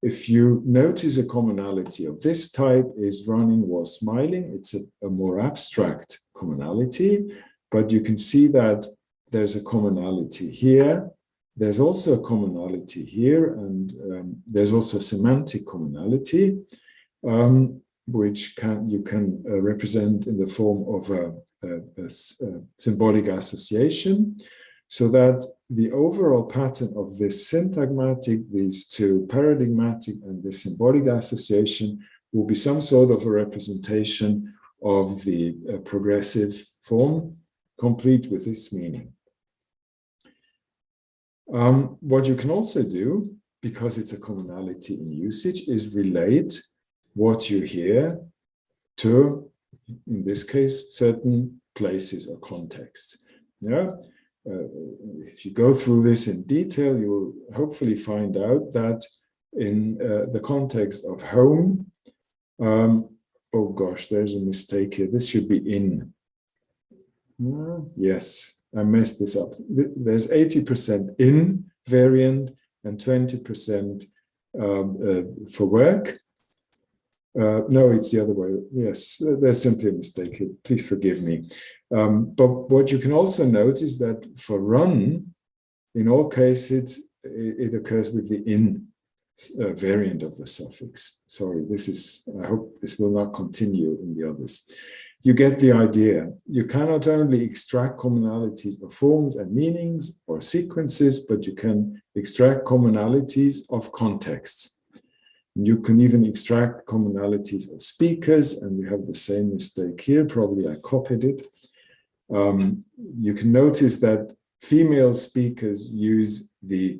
If you notice a commonality of this type is running was smiling, it's a more abstract commonality, but you can see that there's a commonality here. There's also a commonality here, and there's also a semantic commonality, which you can represent in the form of a symbolic association, so that the overall pattern of this syntagmatic, these 2 paradigmatic, and the symbolic association will be some sort of a representation of the progressive form, complete with its meaning. What you can also do, because it's a commonality in usage, is relate what you hear to, in this case, certain places or contexts. Yeah. If you go through this in detail, you will hopefully find out that in the context of home, oh gosh, there's a mistake here. This should be in. Yes, I messed this up. There's 80% in variant and 20% for work. No, it's the other way. Yes, there's simply a mistake here. Please forgive me. But what you can also note is that for run, in all cases, it occurs with the in variant of the suffix. Sorry, I hope this will not continue in the others. You get the idea. You cannot only extract commonalities of forms and meanings or sequences, but you can extract commonalities of contexts. You can even extract commonalities of speakers, and we have the same mistake here. Probably I copied it. You can notice that female speakers use the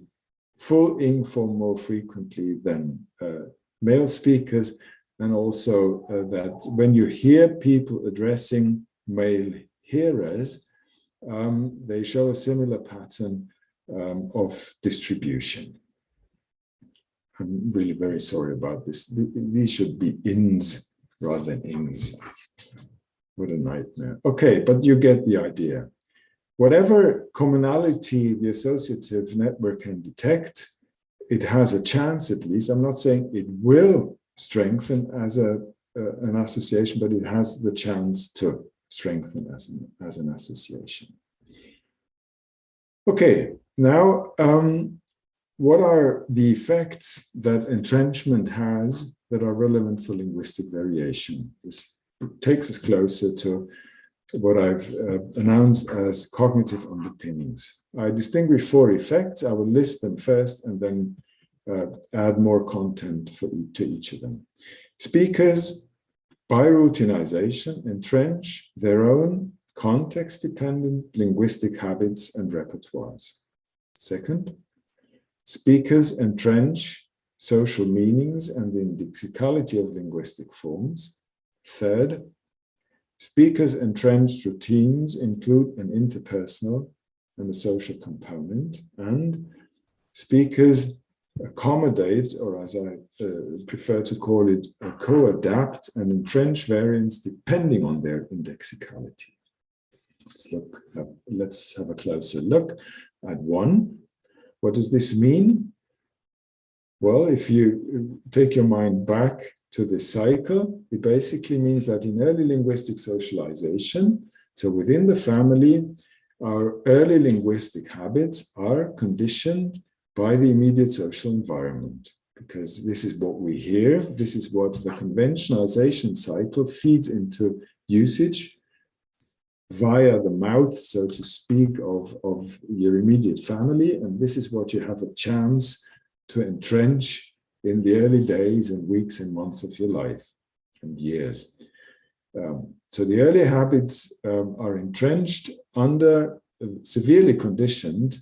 full ing form more frequently than male speakers, and also that when you hear people addressing male hearers, they show a similar pattern of distribution. I'm really very sorry about this. These should be ins rather than ings. What a nightmare. Okay, but you get the idea. Whatever commonality the associative network can detect, it has a chance, at least. I'm not saying it will strengthen as an association, but it has the chance to strengthen as an association. Okay, now what are the effects that entrenchment has that are relevant for linguistic variation? This takes us closer to what I've announced as cognitive underpinnings. I distinguish 4 effects. I will list them first and then add more content to each of them. Speakers, by routinization, entrench their own context-dependent linguistic habits and repertoires. Second, speakers entrench social meanings and the indexicality of linguistic forms. Third, speakers' entrenched routines include an interpersonal and a social component, and speakers accommodate, or as I prefer to call it, co-adapt and entrench variants depending on their indexicality. Let's have a closer look at 1. What does this mean? Well, if you take your mind back to this cycle, it basically means that in early linguistic socialization, so within the family, our early linguistic habits are conditioned by the immediate social environment, because this is what we hear, this is what the conventionalization cycle feeds into usage via the mouth, so to speak, of your immediate family, and this is what you have a chance to entrench in the early days and weeks and months of your life and years. So the early habits are entrenched under, severely conditioned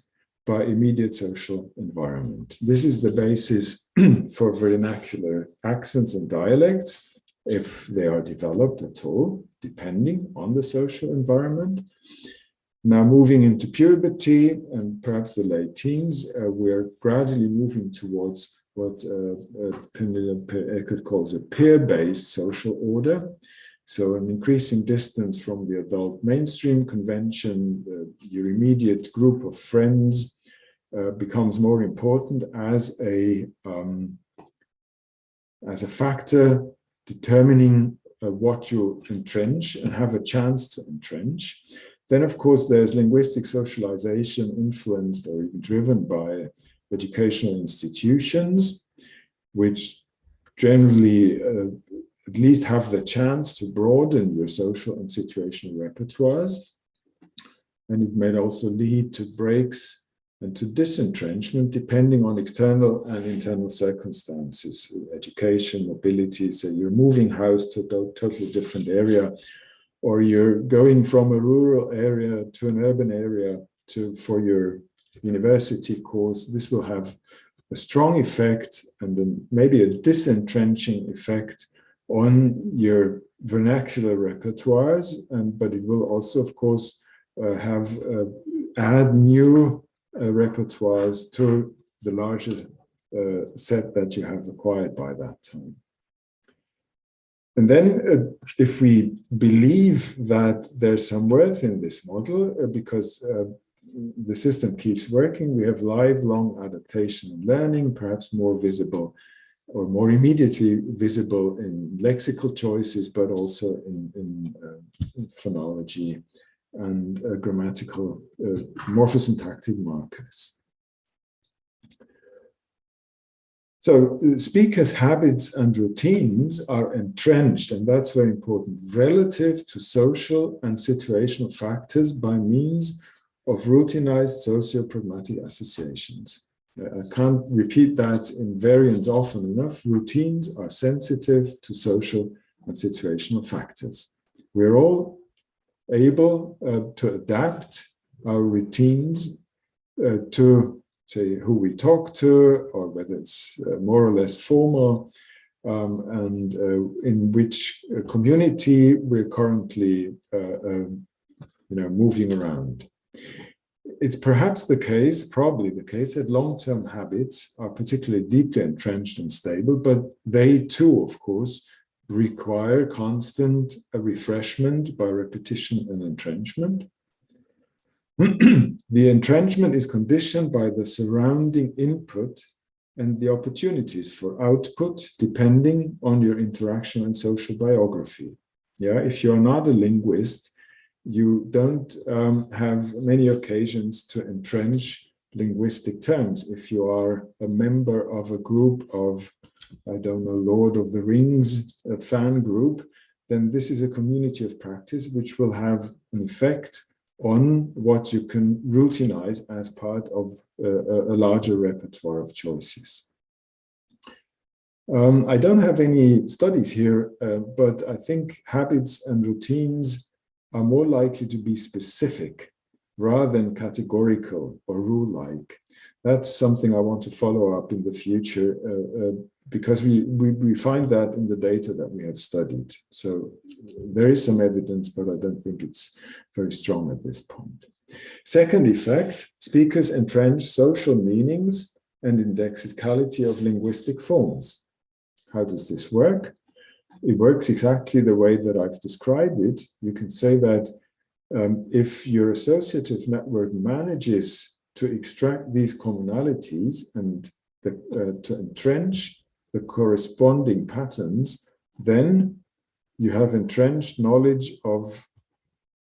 by immediate social environment. This is the basis for vernacular accents and dialects, if they are developed at all, depending on the social environment. Now, moving into puberty and perhaps the late teens, we're gradually moving towards what Penelope Eckert calls a peer-based social order. So an increasing distance from the adult mainstream convention, your immediate group of friends becomes more important as a factor determining what you entrench and have a chance to entrench. Then, of course, there's linguistic socialization influenced or even driven by educational institutions, which generally at least have the chance to broaden your social and situational repertoires. And it may also lead to breaks and to disentrenchment, depending on external and internal circumstances, education, mobility. So you're moving house to a totally different area, or you're going from a rural area to an urban area for your university course. This will have a strong effect and then maybe a disentrenching effect on your vernacular repertoires, but it will also, of course, add new repertoires to the larger set that you have acquired by that time. And then if we believe that there's some worth in this model, because the system keeps working, we have lifelong adaptation and learning, perhaps more visible or more immediately visible in lexical choices, but also in phonology and grammatical morphosyntactic markers. So speakers' habits and routines are entrenched, and that's very important, relative to social and situational factors by means of routinized socio-pragmatic associations. I can't repeat that in variants often enough. Routines are sensitive to social and situational factors. We're all able to adapt our routines to say, who we talk to, or whether it's more or less formal, and in which community we're currently moving around. It's perhaps the case, probably the case, that long-term habits are particularly deeply entrenched and stable, but they too, of course, require constant refreshment by repetition and entrenchment. The entrenchment is conditioned by the surrounding input and the opportunities for output depending on your interaction and social biography. Yeah, if you're not a linguist, you don't have many occasions to entrench linguistic terms. If you are a member of a group of, I don't know, Lord of the Rings fan group, then this is a community of practice which will have an effect on what you can routinize as part of a larger repertoire of choices. I don't have any studies here, but I think habits and routines are more likely to be specific rather than categorical or rule-like. That's something I want to follow up in the future because we find that in the data that we have studied. So there is some evidence, but I don't think it's very strong at this point. Second effect, speakers entrench social meanings and indexicality of linguistic forms. How does this work? It works exactly the way that I've described it. You can say that if your associative network manages to extract these commonalities and to entrench the corresponding patterns, then you have entrenched knowledge of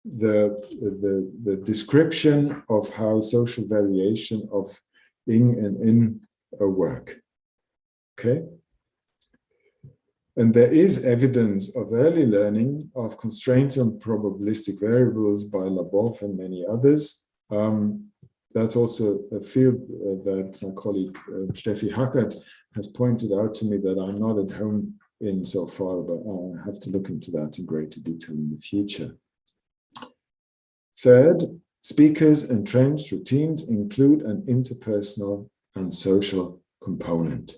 the description of how social variation of ing and in work. Okay? And there is evidence of early learning of constraints on probabilistic variables by Labov and many others. That's also a field that my colleague Steffi Hackert has pointed out to me that I'm not at home in so far, but I have to look into that in greater detail in the future. Third, speakers' entrenched routines include an interpersonal and social component.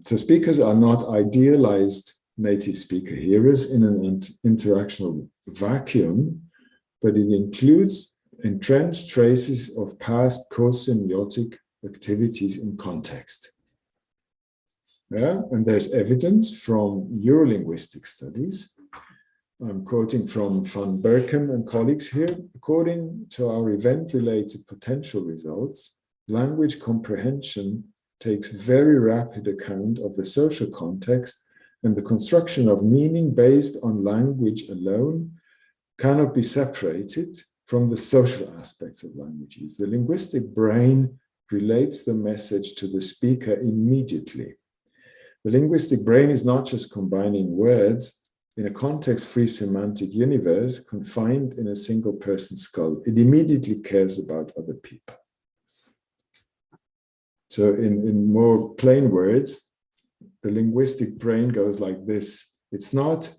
So speakers are not idealized native speaker hearers in an interactional vacuum, but it includes entrenched traces of past co-semiotic activities in context. Yeah, and there's evidence from neurolinguistic studies. I'm quoting from Van Berkem and colleagues here. According to our event-related potential results, language comprehension takes very rapid account of the social context, and the construction of meaning based on language alone cannot be separated from the social aspects of language use. The linguistic brain relates the message to the speaker immediately. The linguistic brain is not just combining words in a context-free semantic universe confined in a single person's skull. It immediately cares about other people. So in more plain words, the linguistic brain goes like this. It's not,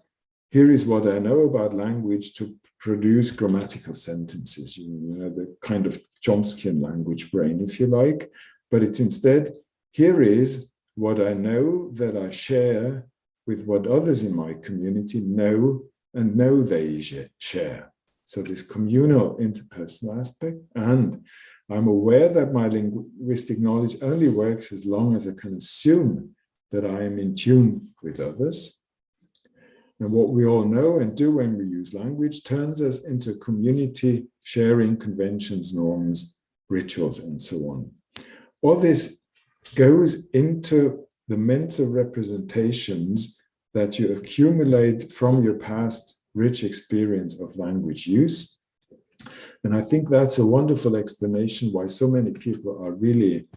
here is what I know about language to produce grammatical sentences, you know, the kind of Chomskyan language brain, if you like, but it's instead, here is what I know that I share with what others in my community know and know they share. So this communal interpersonal aspect, and I'm aware that my linguistic knowledge only works as long as I can assume that I am in tune with others. And what we all know and do when we use language turns us into a community sharing conventions, norms, rituals, and so on. All this goes into the mental representations that you accumulate from your past rich experience of language use. And I think that's a wonderful explanation why so many people are really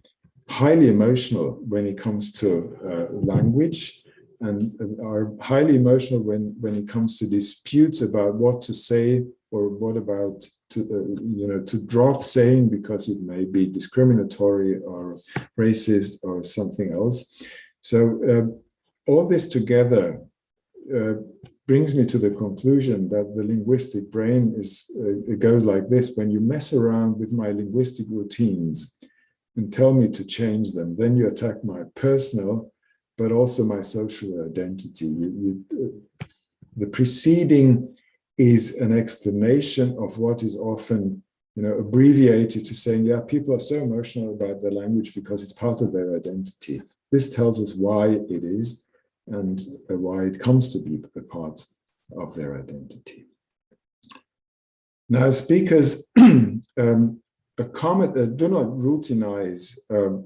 highly emotional when it comes to language, and are highly emotional when it comes to disputes about what to say or what about to drop saying because it may be discriminatory or racist or something else. So all this together brings me to the conclusion that the linguistic brain it goes like this. When you mess around with my linguistic routines and tell me to change them, then you attack my personal, but also my social identity. The preceding is an explanation of what is often, abbreviated to saying, yeah, people are so emotional about their language because it's part of their identity. This tells us why it is and why it comes to be a part of their identity. Now, speakers do not routinize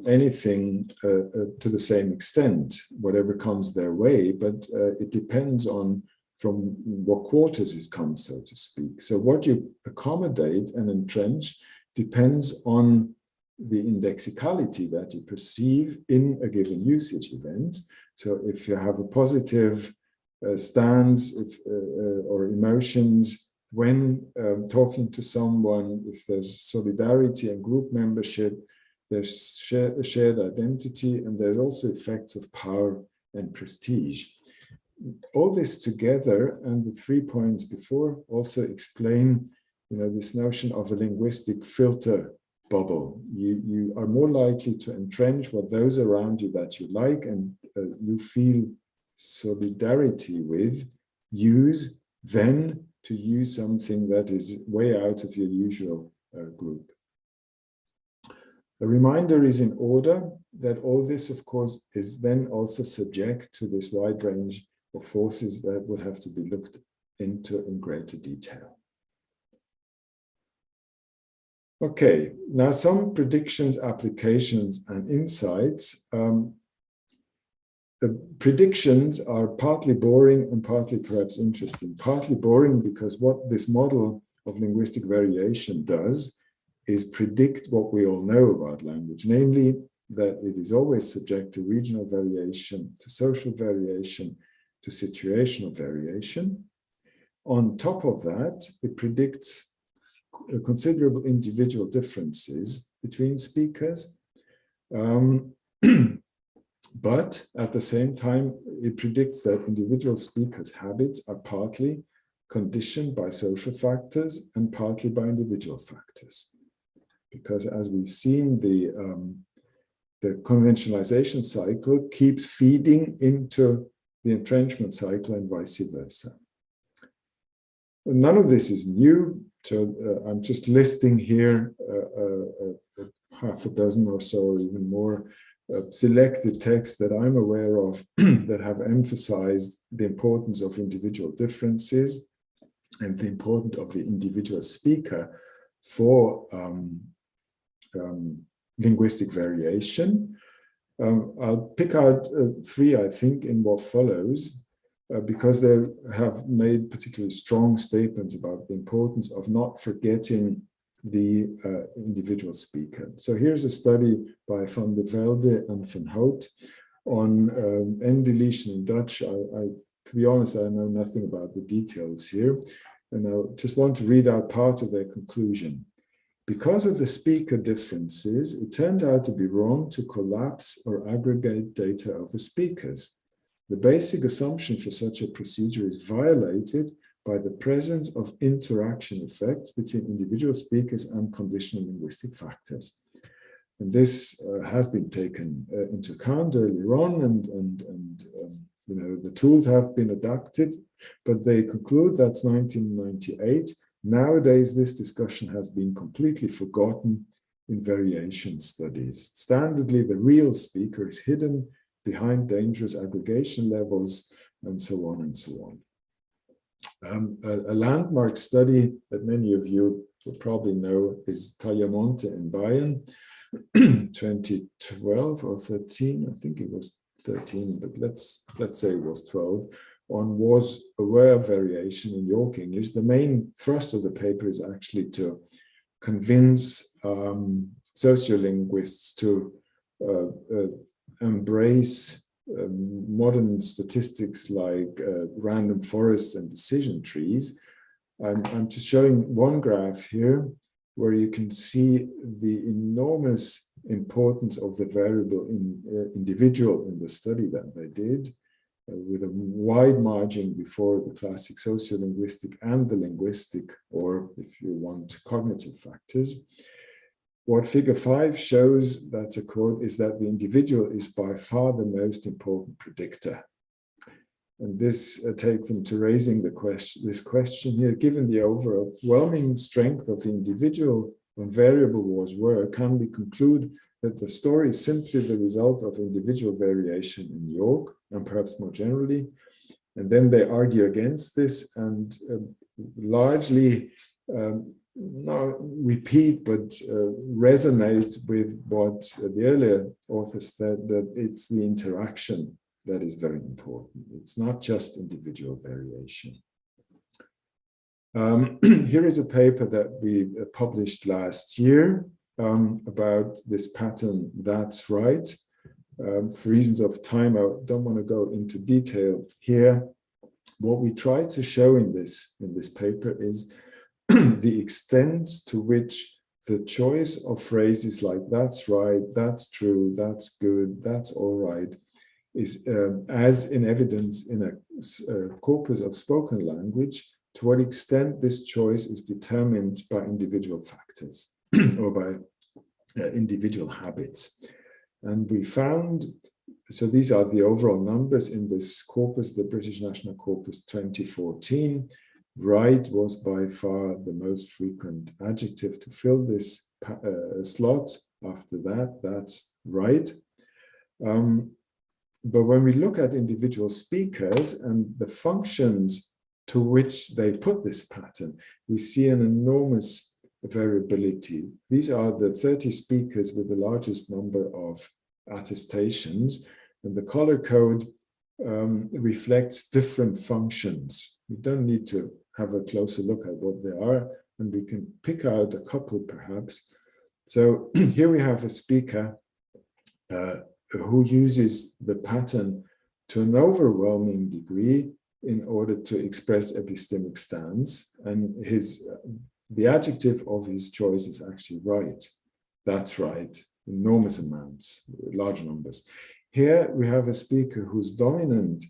anything to the same extent, whatever comes their way, but it depends on from what quarters it comes, so to speak. So what you accommodate and entrench depends on the indexicality that you perceive in a given usage event. So if you have a positive stance or emotions when talking to someone, if there's solidarity and group membership, there's shared identity, and there's also effects of power and prestige. All this together and the 3 points before also explain, this notion of a linguistic filter bubble. You are more likely to entrench what those around you that you like and you feel solidarity with, use, then to use something that is way out of your usual group. A reminder is in order that all this, of course, is then also subject to this wide range of forces that would have to be looked into in greater detail. Okay, now some predictions, applications, and insights. The predictions are partly boring and partly perhaps interesting. Partly boring because what this model of linguistic variation does is predict what we all know about language, namely that it is always subject to regional variation, to social variation, to situational variation. On top of that, it predicts considerable individual differences between speakers. But at the same time, it predicts that individual speakers' habits are partly conditioned by social factors and partly by individual factors. Because as we've seen, the conventionalization cycle keeps feeding into the entrenchment cycle and vice versa. None of this is new, so I'm just listing here half a dozen or so, or even more, selected texts that I'm aware of that have emphasized the importance of individual differences and the importance of the individual speaker for linguistic variation. I'll pick out 3, I think, in what follows, because they have made particularly strong statements about the importance of not forgetting the individual speaker. So here's a study by Van der Velde and Van Hout on end deletion in Dutch. To be honest, I know nothing about the details here, and I just want to read out part of their conclusion. Because of the speaker differences, it turned out to be wrong to collapse or aggregate data over speakers. The basic assumption for such a procedure is violated by the presence of interaction effects between individual speakers and conditional linguistic factors. And this has been taken into account earlier on, and the tools have been adapted, but they conclude that's 1998. Nowadays, this discussion has been completely forgotten in variation studies. Standardly, the real speaker is hidden behind dangerous aggregation levels, and so on and so on. A landmark study that many of you will probably know is Tagliamonte in Bayern, 2012 or 13, I think it was 13, but let's say it was 12, on was-aware variation in York English. The main thrust of the paper is actually to convince sociolinguists to embrace modern statistics like random forests and decision trees. I'm just showing one graph here where you can see the enormous importance of the variable individual in the study that they did. with a wide margin before the classic sociolinguistic and the linguistic, or if you want, cognitive factors. What figure 5 shows, that's a quote, is that the individual is by far the most important predictor. And this takes them to raising this question here. Given the overwhelming strength of the individual when variable wars were, can we conclude that the story is simply the result of individual variation in York, and perhaps more generally? And then they argue against this and largely not repeat, but resonate with what the earlier authors said, that it's the interaction that is very important. It's not just individual variation. Here is a paper that we published last year about this pattern, that's right. For reasons of time, I don't want to go into detail here. What we try to show in this paper is the extent to which the choice of phrases like that's right, that's true, that's good, that's all right, is as in evidence in a corpus of spoken language, to what extent this choice is determined by individual factors or by individual habits. And we found, so these are the overall numbers in this corpus, the British National Corpus 2014. Right was by far the most frequent adjective to fill this slot. After that, that's right. But when we look at individual speakers and the functions to which they put this pattern, we see an enormous variability. These are the 30 speakers with the largest number of attestations, and the color code reflects different functions. We don't need to have a closer look at what they are, and we can pick out a couple perhaps. So here we have a speaker who uses the pattern to an overwhelming degree in order to express epistemic stance, and the adjective of his choice is actually right. That's right, enormous amounts, large numbers. Here we have a speaker whose dominant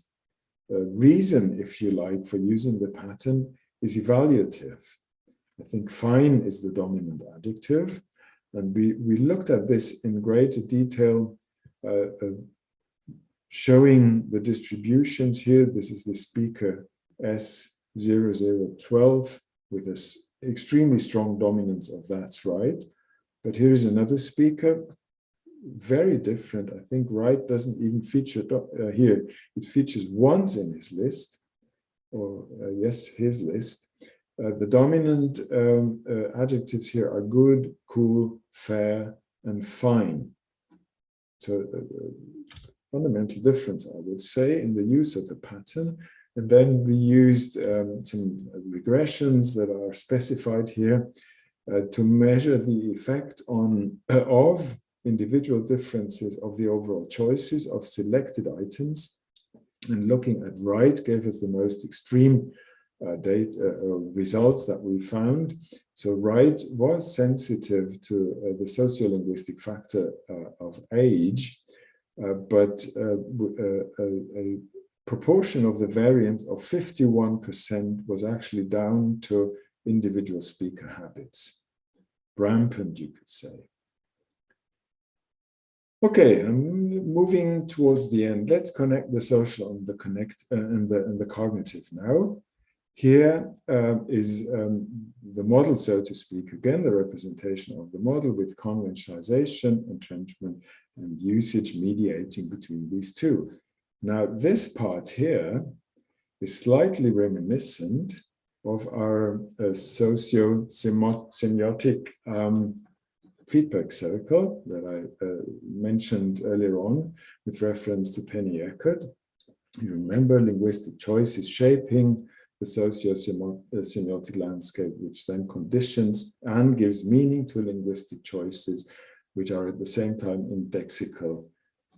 reason, if you like, for using the pattern is evaluative. I think fine is the dominant adjective, and we looked at this in greater detail, showing the distributions here. This is the speaker S0012 with this extremely strong dominance of that's right. But here is another speaker, very different. I think right doesn't even feature here. It features once in his list, or yes, his list. The dominant adjectives here are good, cool, fair, and fine. So fundamental difference, I would say, in the use of the pattern. And then we used some regressions that are specified here to measure the effect of individual differences of the overall choices of selected items. And looking at right gave us the most extreme results that we found. So right was sensitive to the sociolinguistic factor of age, but a proportion of the variance of 51% was actually down to individual speaker habits. Rampant, you could say. Okay, I'm moving towards the end. Let's connect the social and the cognitive now. Here is the model, so to speak, again, the representation of the model with conventionalization, entrenchment, and usage mediating between these two. Now, this part here is slightly reminiscent of our socio-semiotic feedback circle that I mentioned earlier on with reference to Penny Eckert. You remember linguistic choice is shaping the socio-semiotic landscape, which then conditions and gives meaning to linguistic choices, which are at the same time indexical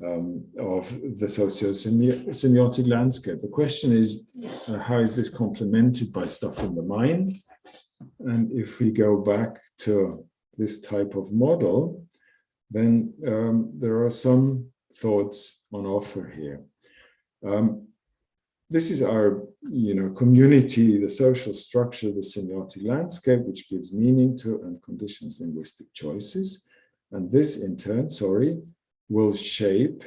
of the socio-semiotic landscape. The question is, how is this complemented by stuff in the mind? And if we go back to this type of model, then there are some thoughts on offer here. This is our community, the social structure, the semiotic landscape, which gives meaning to and conditions linguistic choices. And this in turn, will shape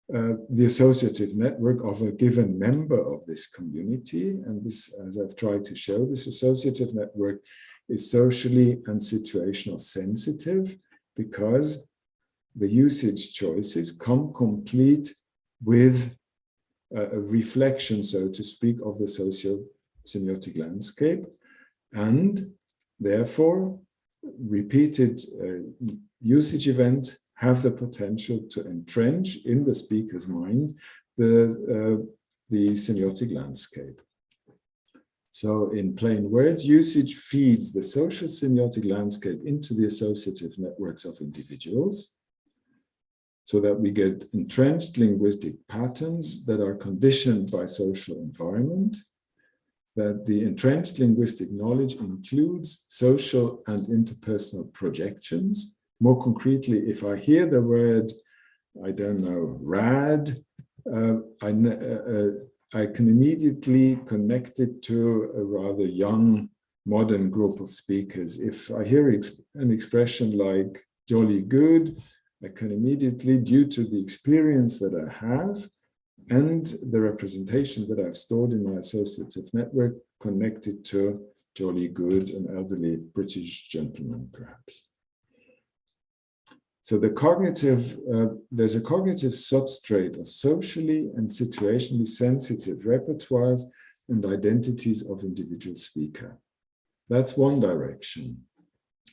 the associative network of a given member of this community. And this, as I've tried to show, this associative network is socially and situational sensitive because the usage choices come complete with a reflection, so to speak, of the socio-semiotic landscape, and therefore repeated usage events have the potential to entrench in the speaker's mind the semiotic landscape. So in plain words, usage feeds the social semiotic landscape into the associative networks of individuals, so that we get entrenched linguistic patterns that are conditioned by social environment, that the entrenched linguistic knowledge includes social and interpersonal projections. More concretely, if I hear the word, I don't know, rad, I can immediately connect it to a rather young, modern group of speakers. If I hear an expression like jolly good, I can immediately, due to the experience that I have and the representation that I've stored in my associative network, connect it to jolly good, an elderly British gentleman, perhaps. So there's a cognitive substrate of socially and situationally sensitive repertoires and identities of individual speaker. That's one direction.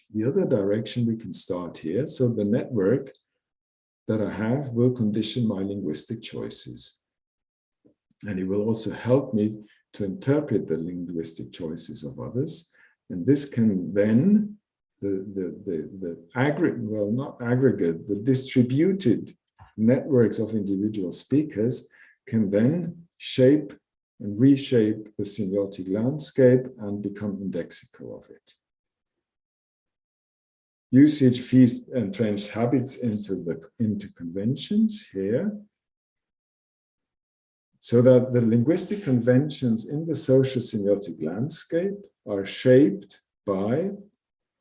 The other direction we can start here. So the network that I have will condition my linguistic choices. And it will also help me to interpret the linguistic choices of others. And this can then, the distributed networks of individual speakers can then shape and reshape the semiotic landscape and become indexical of it. Usage feeds entrenched habits into conventions here, so that the linguistic conventions in the social semiotic landscape are shaped by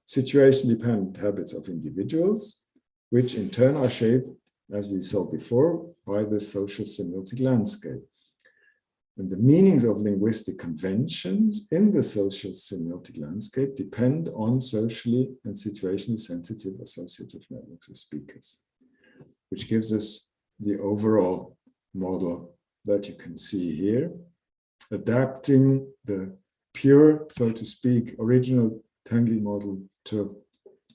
situation-dependent habits of individuals, which in turn are shaped, as we saw before, by the social semiotic landscape. And the meanings of linguistic conventions in the social semiotic landscape depend on socially and situationally sensitive associative networks of speakers, which gives us the overall model that you can see here, adapting the pure, so to speak, original Tanguy model to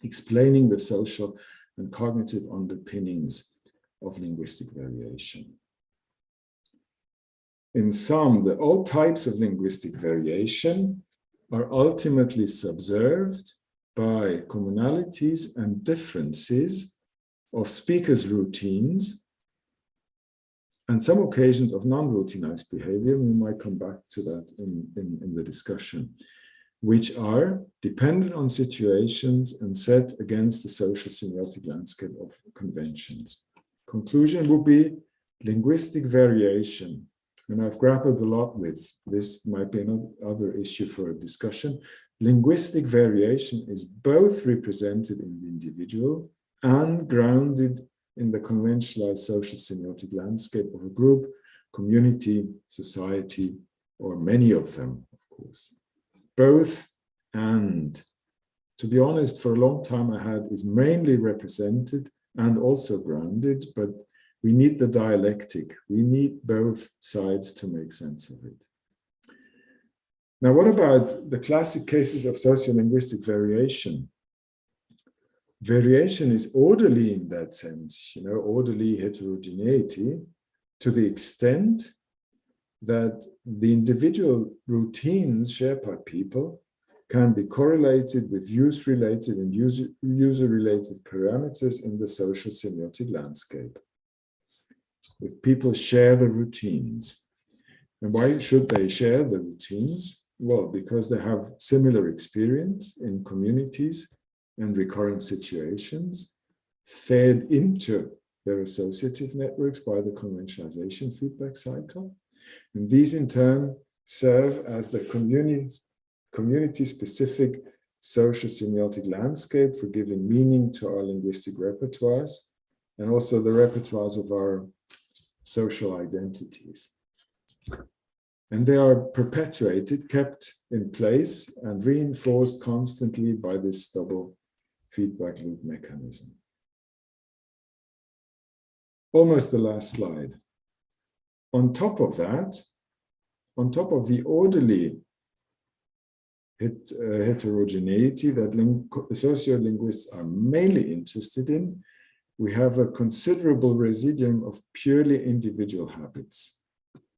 explaining the social and cognitive underpinnings of linguistic variation. In sum, all types of linguistic variation are ultimately subserved by commonalities and differences of speakers' routines and some occasions of non-routinized behavior. We might come back to that in the discussion, which are dependent on situations and set against the social semiotic landscape of conventions. Conclusion would be linguistic variation. And I've grappled a lot with this, might be another issue for a discussion. Linguistic variation is both represented in the individual and grounded in the conventionalized social semiotic landscape of a group, community, society, or many of them, of course. Both and, to be honest, for a long time I had is mainly represented and also grounded, but we need the dialectic. We need both sides to make sense of it. Now, what about the classic cases of sociolinguistic variation? Variation is orderly in that sense, orderly heterogeneity, to the extent that the individual routines shared by people can be correlated with use-related and user-related parameters in the social semiotic landscape. If people share the routines. And why should they share the routines? Well, because they have similar experience in communities and recurrent situations, fed into their associative networks by the conventionalization feedback cycle. And these in turn serve as the community-specific social semiotic landscape for giving meaning to our linguistic repertoires and also the repertoires of our social identities. And they are perpetuated, kept in place, and reinforced constantly by this double feedback loop mechanism. Almost the last slide. On top of that, on top of the orderly heterogeneity that sociolinguists are mainly interested in, we have a considerable residuum of purely individual habits.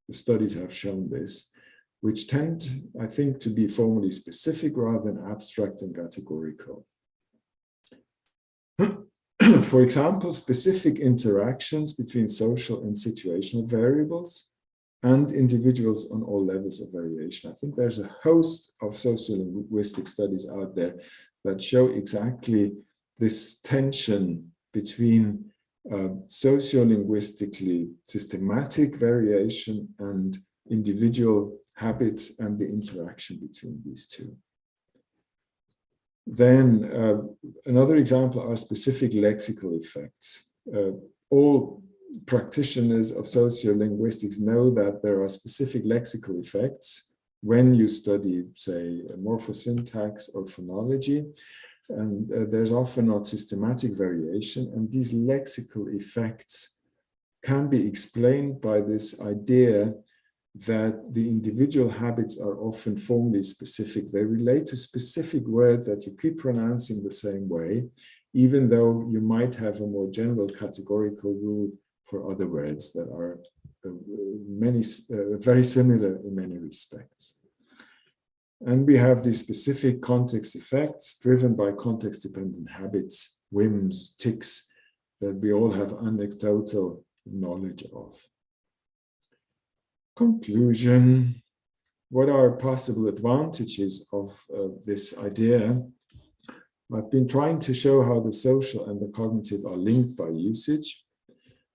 The studies have shown this, which tend, I think, to be formally specific rather than abstract and categorical. For example, specific interactions between social and situational variables and individuals on all levels of variation. I think there's a host of sociolinguistic studies out there that show exactly this tension between sociolinguistically systematic variation and individual habits and the interaction between these two. Then another example are specific lexical effects. All practitioners of sociolinguistics know that there are specific lexical effects when you study, say, morphosyntax or phonology, and there's often not systematic variation, and these lexical effects can be explained by this idea that the individual habits are often formally specific. They relate to specific words that you keep pronouncing the same way, even though you might have a more general categorical rule for other words that are very similar in many respects. And we have these specific context effects driven by context-dependent habits, whims, tics that we all have anecdotal knowledge of. Conclusion. What are possible advantages of this idea? I've been trying to show how the social and the cognitive are linked by usage.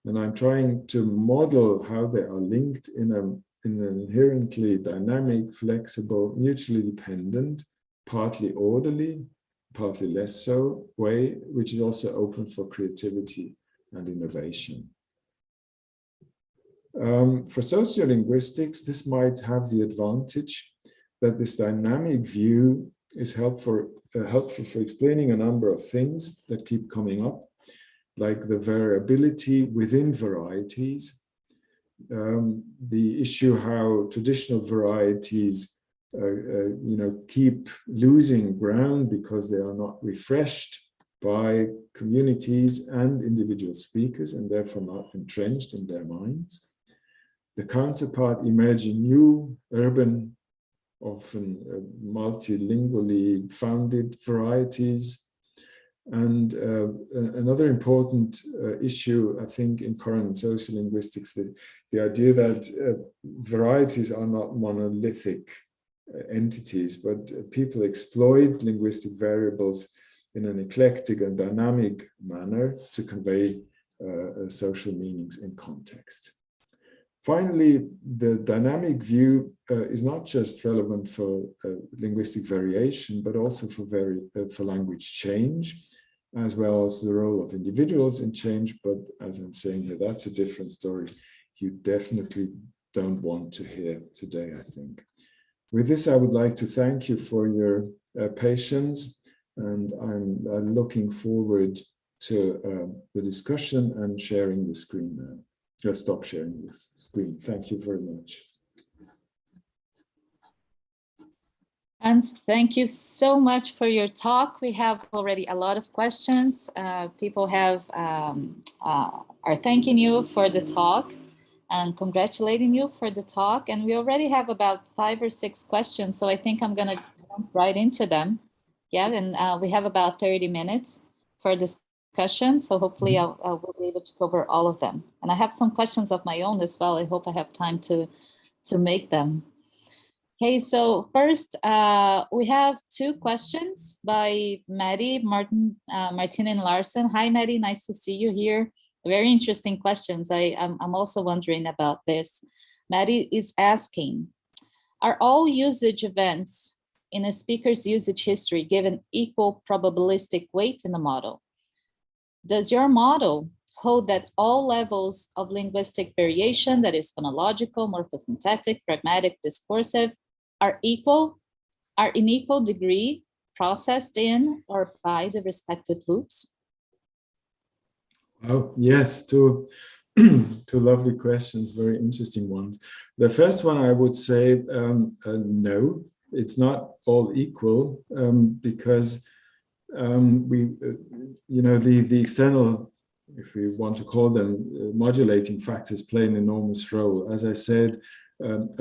And I'm trying to model how they are linked in an inherently dynamic, flexible, mutually dependent, partly orderly, partly less so way, which is also open for creativity and innovation. For sociolinguistics, this might have the advantage that this dynamic view is helpful for explaining a number of things that keep coming up, like the variability within varieties, the issue how traditional varieties keep losing ground because they are not refreshed by communities and individual speakers and therefore not entrenched in their minds. The counterpart emerging new, urban, often multilingually founded varieties. And another important issue, I think, in current sociolinguistics, the idea that varieties are not monolithic entities, but people exploit linguistic variables in an eclectic and dynamic manner to convey social meanings in context. Finally, the dynamic view is not just relevant for linguistic variation, but also for language change, as well as the role of individuals in change. But as I'm saying here, that's a different story you definitely don't want to hear today, I think. With this, I would like to thank you for your patience, and I'm looking forward to the discussion and sharing the screen now. Just stop sharing this screen. Thank you very much. Hans, thank you so much for your talk. We have already a lot of questions. People are thanking you for the talk and congratulating you for the talk. And we already have about 5 or 6 questions, so I think I'm going to jump right into them. Yeah, and we have about 30 minutes for discussion, so hopefully we'll be able to cover all of them. And I have some questions of my own as well. I hope I have time to make them. Okay, so first we have 2 questions by Maddie Martin and Larson. Hi, Maddie, nice to see you here. Very interesting questions. I'm also wondering about this. Maddie is asking, are all usage events in a speaker's usage history given equal probabilistic weight in the model? Does your model hold that all levels of linguistic variation, that is phonological, morphosyntactic, pragmatic, discursive, are in equal degree processed in or by the respective loops? Oh, yes, two lovely questions, very interesting ones. The first one, I would say, no, it's not all equal, because the external, if we want to call them, modulating factors play an enormous role. As I said,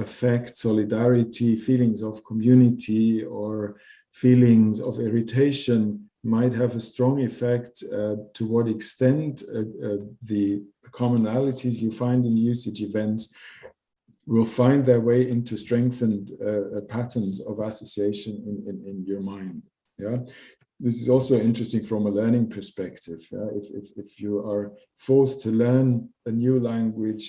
affect, solidarity, feelings of community, or feelings of irritation might have a strong effect. To what extent the commonalities you find in usage events will find their way into strengthened patterns of association in your mind. Yeah. This is also interesting from a learning perspective. If you are forced to learn a new language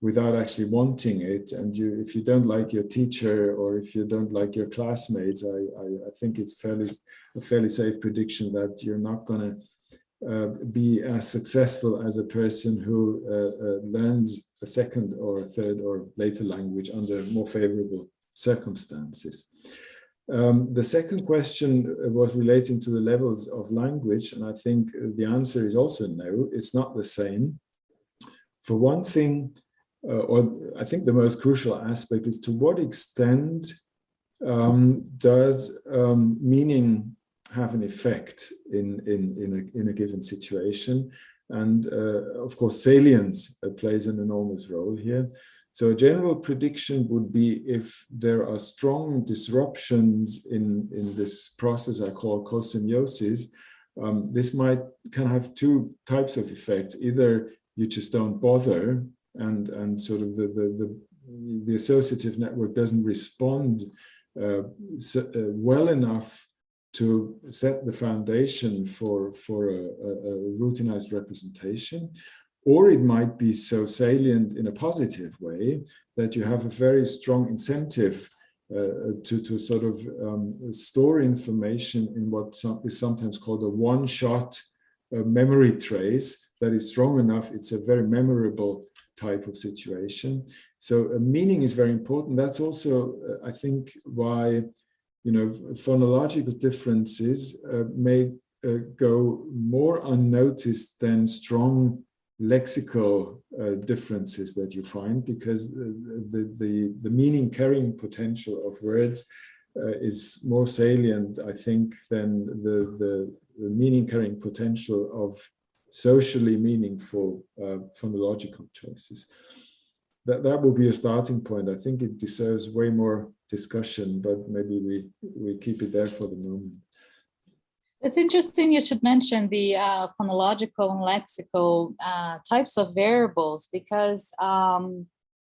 without actually wanting it, and if you don't like your teacher or if you don't like your classmates, I think it's a fairly safe prediction that you're not going to be as successful as a person who learns a second or third or later language under more favorable circumstances. The second question was relating to the levels of language, and I think the answer is also no, it's not the same. For one thing, or I think the most crucial aspect is to what extent does meaning have an effect in a given situation? And of course, salience plays an enormous role here. So a general prediction would be if there are strong disruptions in this process I call cosemiosis, this can have two types of effects. Either you just don't bother and sort of the associative network doesn't respond well enough to set the foundation for a routinized representation. Or it might be so salient in a positive way that you have a very strong incentive to sort of store information in what is sometimes called a one-shot memory trace that is strong enough. It's a very memorable type of situation. So meaning is very important. That's also, I think, why phonological differences may go more unnoticed than strong lexical differences that you find, because the meaning carrying potential of words is more salient, I think, than the meaning carrying potential of socially meaningful phonological choices. That will be a starting point. I think it deserves way more discussion, but maybe we keep it there for the moment. It's interesting you should mention the phonological and lexical types of variables, because,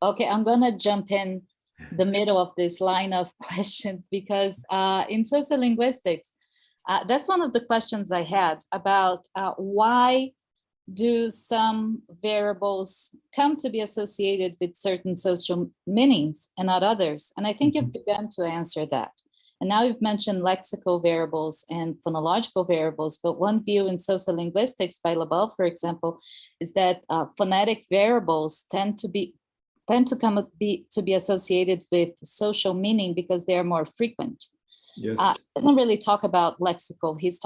okay, I'm going to jump in the middle of this line of questions, because in sociolinguistics, that's one of the questions I had about why do some variables come to be associated with certain social meanings and not others? And I think you've begun to answer that. And now you've mentioned lexical variables and phonological variables, but one view in sociolinguistics by Labelle, for example, is that phonetic variables tend to be associated with social meaning because they are more frequent. Yes. He doesn't really talk about lexical. He's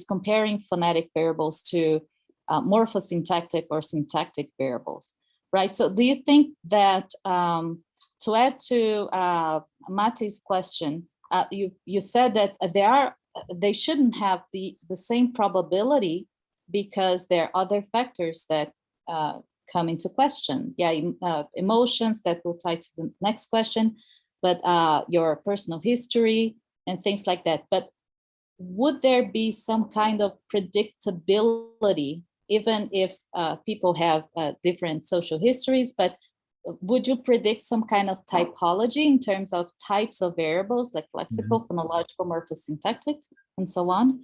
comparing phonetic variables to morphosyntactic or syntactic variables, right? So do you think that, to add to Mati's question, you said that they shouldn't have the same probability because there are other factors that come into question. Yeah, emotions that will tie to the next question, but your personal history and things like that. But would there be some kind of predictability, even if people have different social histories, but would you predict some kind of typology in terms of types of variables like lexical, phonological, morphosyntactic, and so on?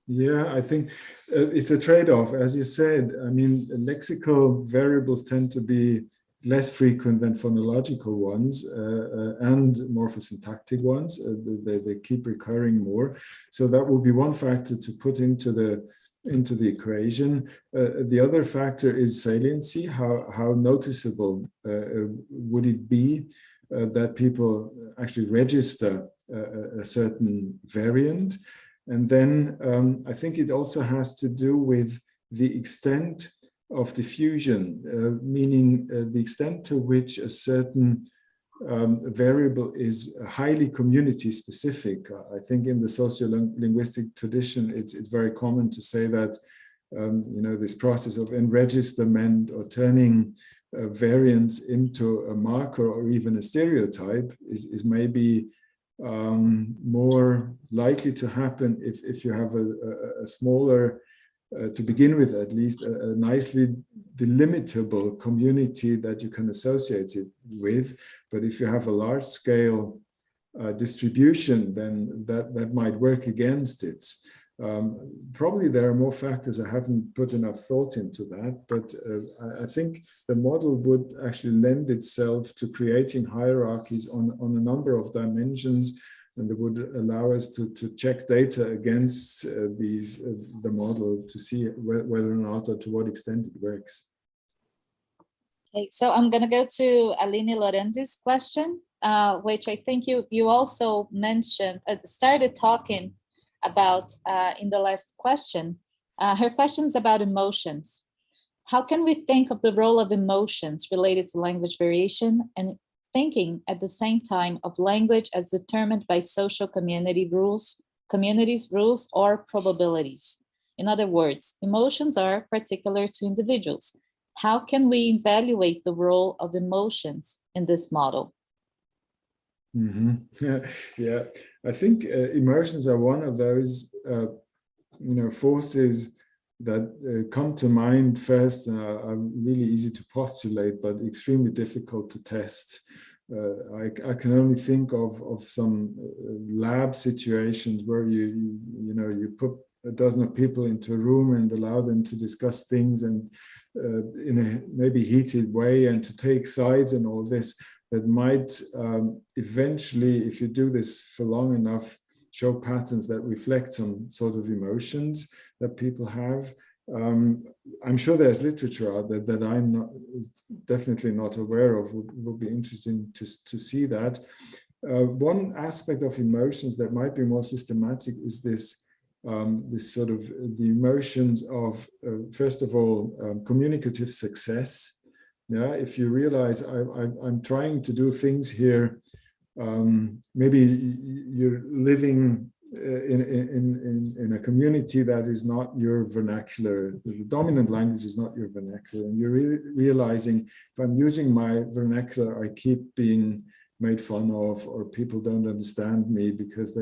Yeah, I think it's a trade-off. As you said, I mean, lexical variables tend to be less frequent than phonological ones and morphosyntactic ones. They keep recurring more. So that would be one factor to put into the equation. The other factor is saliency. How noticeable would it be that people actually register a certain variant? And then I think it also has to do with the extent of diffusion, meaning the extent to which a certain variable is highly community specific. I think in the sociolinguistic tradition, it's very common to say that this process of enregisterment or turning variants into a marker or even a stereotype is maybe more likely to happen if you have a smaller, to begin with at least, a nicely delimitable community that you can associate it with. But if you have a large scale distribution, then that might work against it. Probably there are more factors. I haven't put enough thought into that, but I think the model would actually lend itself to creating hierarchies on a number of dimensions, and it would allow us to check data against the model to see whether or not or to what extent it works. Okay, so I'm going to go to Aline Lorenzi's question, which I think you also mentioned, started talking about in the last question. Her question is about emotions. How can we think of the role of emotions related to language variation, and thinking at the same time of language as determined by social communities rules or probabilities? In other words, emotions are particular to individuals. How can we evaluate the role of emotions in this model? Mm-hmm. Yeah, I think emotions are one of those forces that come to mind first and are really easy to postulate, but extremely difficult to test. I can only think of some lab situations where you put a dozen of people into a room and allow them to discuss things and in a maybe heated way and to take sides and all this, that might eventually, if you do this for long enough, show patterns that reflect some sort of emotions that people have. I'm sure there's literature out there that I'm definitely not aware of. Would be interesting to see that. One aspect of emotions that might be more systematic is this sort of the emotions of, first of all, communicative success. Yeah, if you realize I'm trying to do things here, maybe you're living in a community that is not your vernacular. The dominant language is not your vernacular, and you're realizing if I'm using my vernacular, I keep being made fun of, or people don't understand me because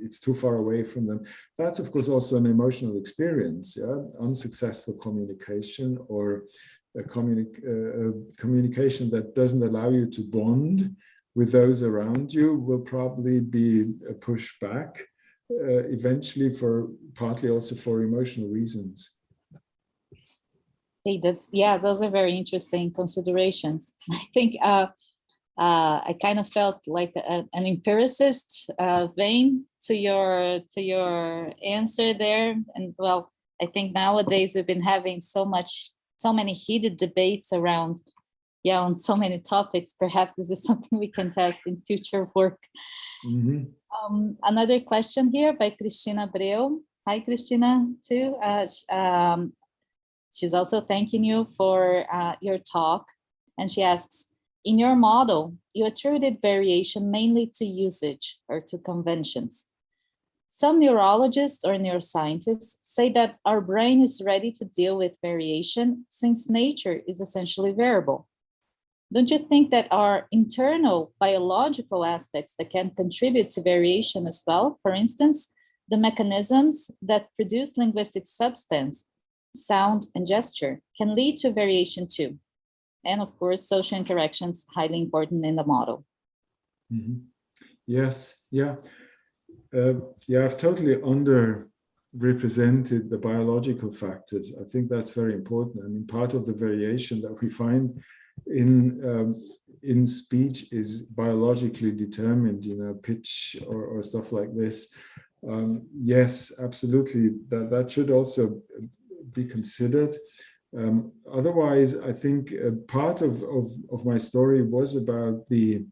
it's too far away from them. That's of course also an emotional experience. Yeah, unsuccessful communication or communication that doesn't allow you to bond with those around you will probably be a pushback eventually, for partly also for emotional reasons. Okay, those are very interesting considerations. I think I kind of felt like an empiricist vein to your answer there, and well, I think nowadays we've been having so many heated debates around, on so many topics. Perhaps this is something we can test in future work. Mm-hmm. Another question here by Cristina Breu. Hi, Cristina, too. She's also thanking you for your talk. And she asks, in your model, you attributed variation mainly to usage or to conventions. Some neurologists or neuroscientists say that our brain is ready to deal with variation since nature is essentially variable. Don't you think that our internal biological aspects that can contribute to variation as well, for instance, the mechanisms that produce linguistic substance, sound and gesture, can lead to variation too? And of course, social interactions, highly important in the model. Mm-hmm. Yes, yeah. I've totally underrepresented the biological factors. I think that's very important. I mean, part of the variation that we find in speech is biologically determined, pitch or stuff like this. Yes, absolutely, that should also be considered. Otherwise, I think part of my story was about the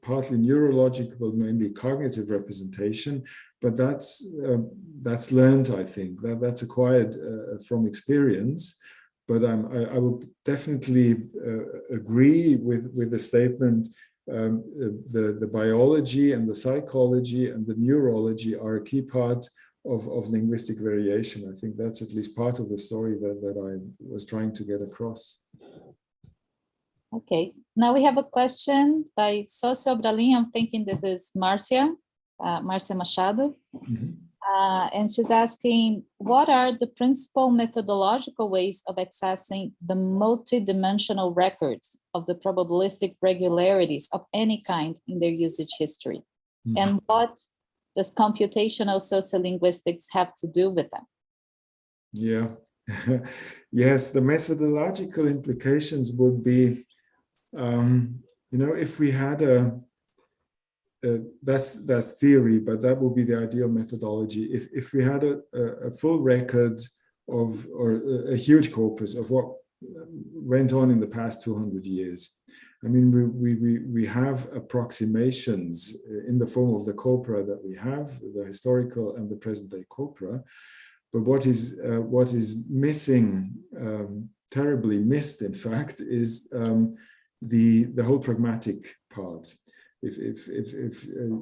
partly neurological, mainly cognitive representation, but that's learned. I think that's acquired from experience. But I will definitely agree with the statement. The biology and the psychology and the neurology are a key part of linguistic variation. I think that's at least part of the story that I was trying to get across. Okay, now we have a question by Socio Bralin. I'm thinking this is Marcia Machado. Mm-hmm. And she's asking, what are the principal methodological ways of accessing the multidimensional records of the probabilistic regularities of any kind in their usage history? Mm-hmm. And what does computational sociolinguistics have to do with them? Yeah, yes, the methodological implications would be, if we had that's theory, but that would be the ideal methodology. If we had a full record of, or a huge corpus of what went on in the past 200 years. I mean, we have approximations in the form of the corpora that we have, the historical and the present day corpora. But what is missing, terribly missed, in fact, is the whole pragmatic part. If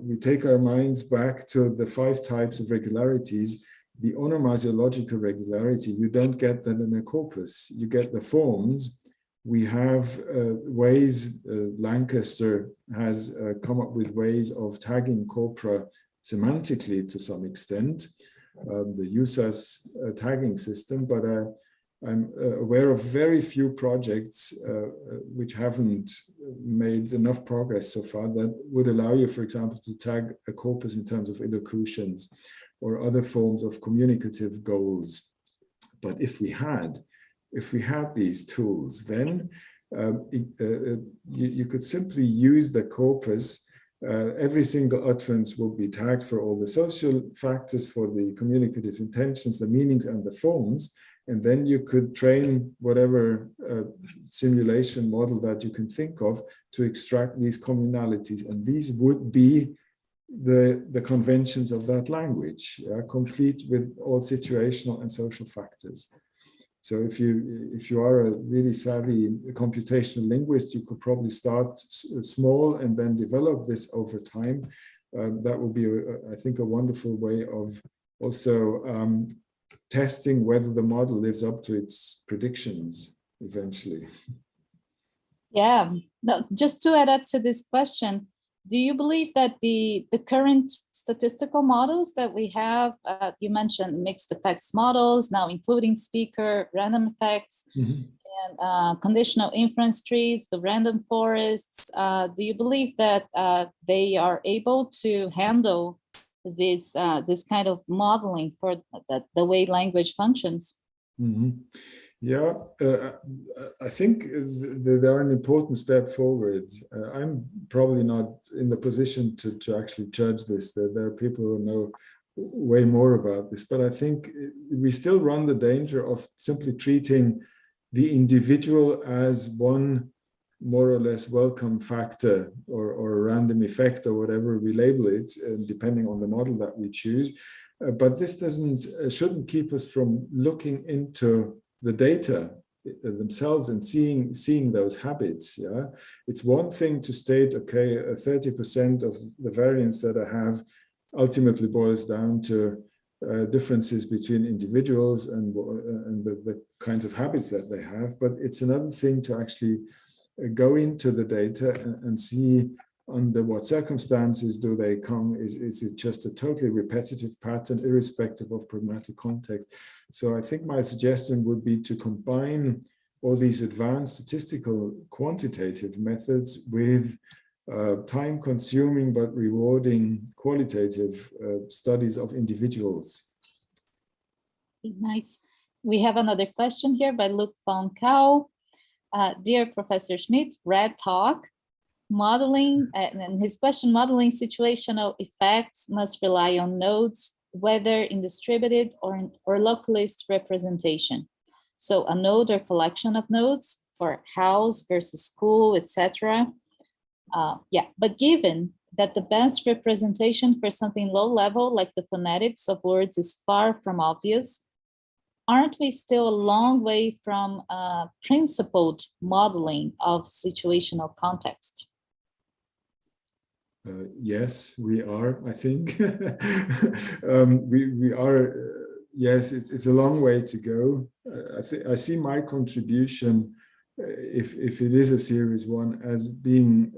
we take our minds back to the 5 types of regularities, the onomasiological regularity, you don't get that in a corpus. You get the forms. We have ways, Lancaster has come up with ways of tagging corpora semantically to some extent, the USAS tagging system, but I'm aware of very few projects which haven't made enough progress so far that would allow you, for example, to tag a corpus in terms of illocutions or other forms of communicative goals. But if we had these tools, then you could simply use the corpus. Every single utterance will be tagged for all the social factors, for the communicative intentions, the meanings, and the forms. And then you could train whatever simulation model that you can think of to extract these communalities. And these would be the conventions of that language, complete with all situational and social factors. So if you are a really savvy computational linguist, you could probably start small and then develop this over time. That would be, I think, a wonderful way of also testing whether the model lives up to its predictions eventually. Yeah, no, just to add up to this question, do you believe that the current statistical models that we have, you mentioned mixed effects models, now including speaker, random effects, and conditional inference trees, the random forests, do you believe that they are able to handle this kind of modeling for the way language functions? Yeah, I think they are an important step forward. I'm probably not in the position to actually judge this. There are people who know way more about this, but I think we still run the danger of simply treating the individual as one more or less welcome factor or a random effect or whatever we label it, depending on the model that we choose. But this shouldn't keep us from looking into the data themselves and seeing those habits. Yeah, it's one thing to state, okay, 30% of the variance that I have ultimately boils down to differences between individuals and the kinds of habits that they have. But it's another thing to actually go into the data and see under what circumstances do they come. Is it just a totally repetitive pattern, irrespective of pragmatic context? So I think my suggestion would be to combine all these advanced statistical quantitative methods with time-consuming but rewarding qualitative studies of individuals. Nice. We have another question here by Luke Von Kao. Dear Professor Schmid, Red Talk, modeling, and his question, modeling situational effects must rely on nodes, whether in distributed or localist representation. So a node or collection of nodes for house versus school, etc. Yeah, but given that the best representation for something low level, like the phonetics of words, is far from obvious, aren't we still a long way from principled modeling of situational context? Yes, we are, I think. We are, yes, it's a long way to go. I see my contribution, if it is a serious one, as being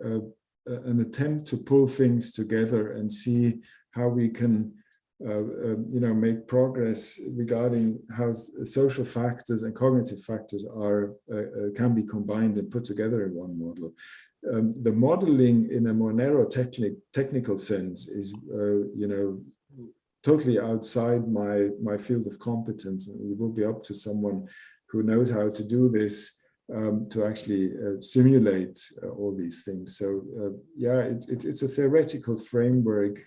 an attempt to pull things together and see how we can make progress regarding how social factors and cognitive factors can be combined and put together in one model. The modeling in a more narrow technical sense is, totally outside my field of competence, and it will be up to someone who knows how to do this to actually simulate all these things. So yeah, it's a theoretical framework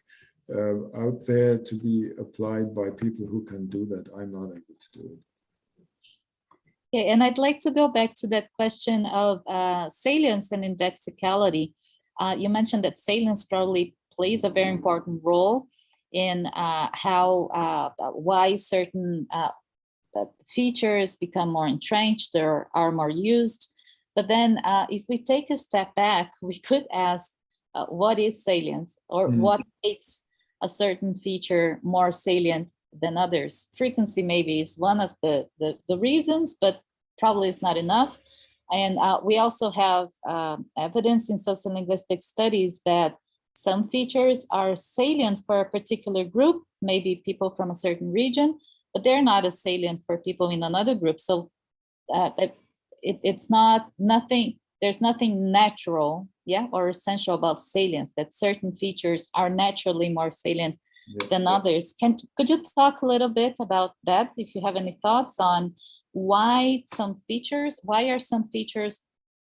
out there to be applied by people who can do that. I'm not able to do it. Okay, and I'd like to go back to that question of salience and indexicality. You mentioned that salience probably plays a very important role in why certain features become more entrenched or are more used. But then if we take a step back, we could ask, what is salience, or what makes a certain feature more salient than others? Frequency maybe is one of the reasons, but probably is not enough. And we also have evidence in sociolinguistic studies that some features are salient for a particular group, maybe people from a certain region, but they're not as salient for people in another group. So there's nothing natural, yeah, or essential about salience, that certain features are naturally more salient than others. Could you talk a little bit about that, if you have any thoughts on why are some features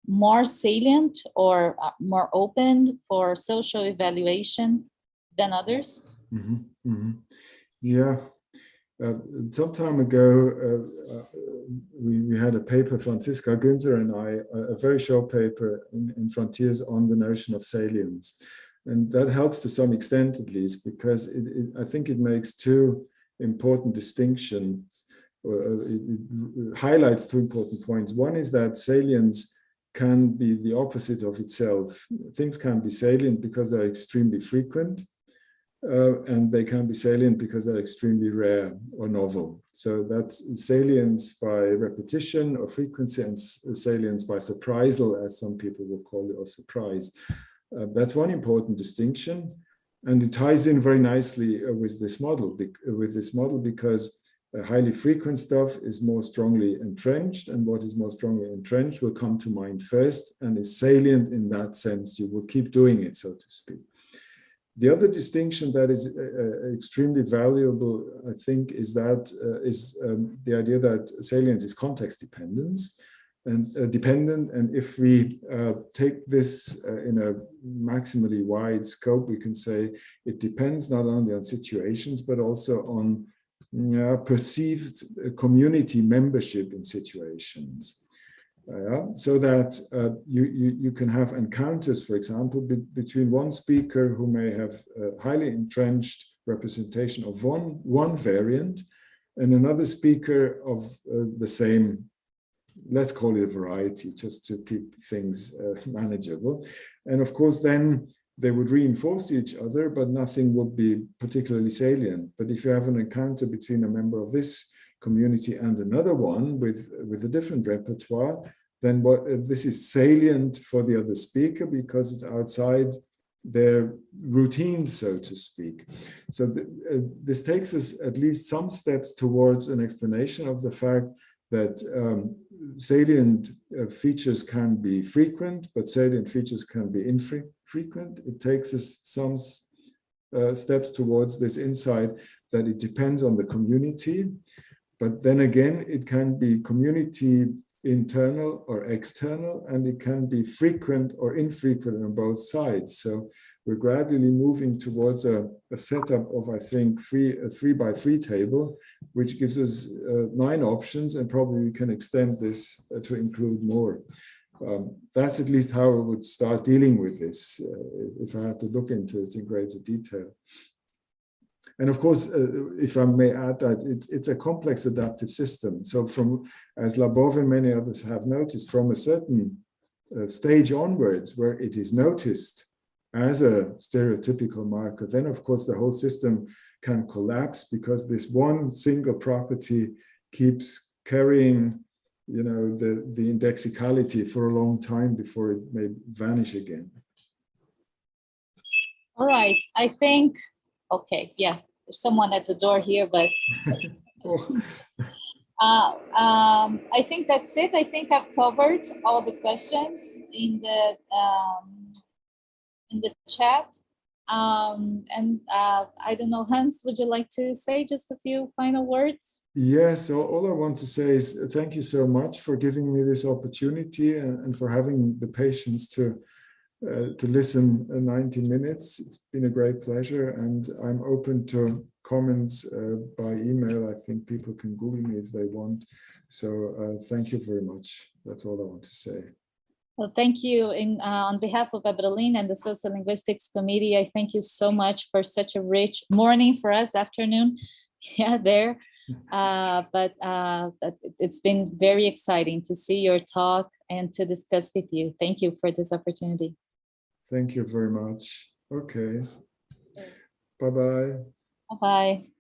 more salient or more open for social evaluation than others? Yeah. Some time ago, we had a paper, Franziska Günther and I, a very short paper in Frontiers on the notion of salience. And that helps to some extent, at least, because I think it makes two important distinctions, or it highlights two important points. One is that salience can be the opposite of itself. Things can be salient because they're extremely frequent, and they can be salient because they're extremely rare or novel. So that's salience by repetition or frequency, and salience by surprisal, as some people will call it, or surprise. That's one important distinction, and it ties in very nicely with this model. Because highly frequent stuff is more strongly entrenched, and what is more strongly entrenched will come to mind first and is salient in that sense. You will keep doing it, so to speak. The other distinction that is extremely valuable, I think, is the idea that salience is context dependence and dependent. And if we take this in a maximally wide scope, we can say it depends not only on situations, but also on perceived community membership in situations. So that you can have encounters, for example, between one speaker who may have a highly entrenched representation of one variant and another speaker of the same, let's call it a variety, just to keep things manageable. And of course, then they would reinforce each other, but nothing would be particularly salient. But if you have an encounter between a member of this community and another one with a different repertoire, then this is salient for the other speaker because it's outside their routines, so to speak. So this takes us at least some steps towards an explanation of the fact that salient features can be frequent, but salient features can be infrequent. It takes us some steps towards this insight that it depends on the community. But then again, it can be community internal or external, and it can be frequent or infrequent on both sides. So we're gradually moving towards a setup of, I think, a 3x3 table, which gives us 9 options, and probably we can extend this to include more. That's at least how I would start dealing with this, if I had to look into it in greater detail. And of course, if I may add that it's a complex adaptive system. So as Labov and many others have noticed, from a certain stage onwards, where it is noticed as a stereotypical marker, then of course the whole system can collapse, because this one single property keeps carrying, you know, the indexicality for a long time before it may vanish again. All right, I think, okay, yeah, there's someone at the door here, but I think that's it. I think I've covered all the questions in the chat. I don't know, Hans, would you like to say just a few final words? Yes, so all I want to say is thank you so much for giving me this opportunity, and for having the patience to listen 90 minutes. It's been a great pleasure, and I'm open to comments by email. I think people can Google me if they want. So thank you very much. That's all I want to say. Well, thank you. On behalf of Berlin and the Sociolinguistics Committee, I thank you so much for such a rich morning for us, afternoon, yeah, there. But it's been very exciting to see your talk and to discuss with you. Thank you for this opportunity. Thank you very much. Okay. Bye-bye. Bye-bye.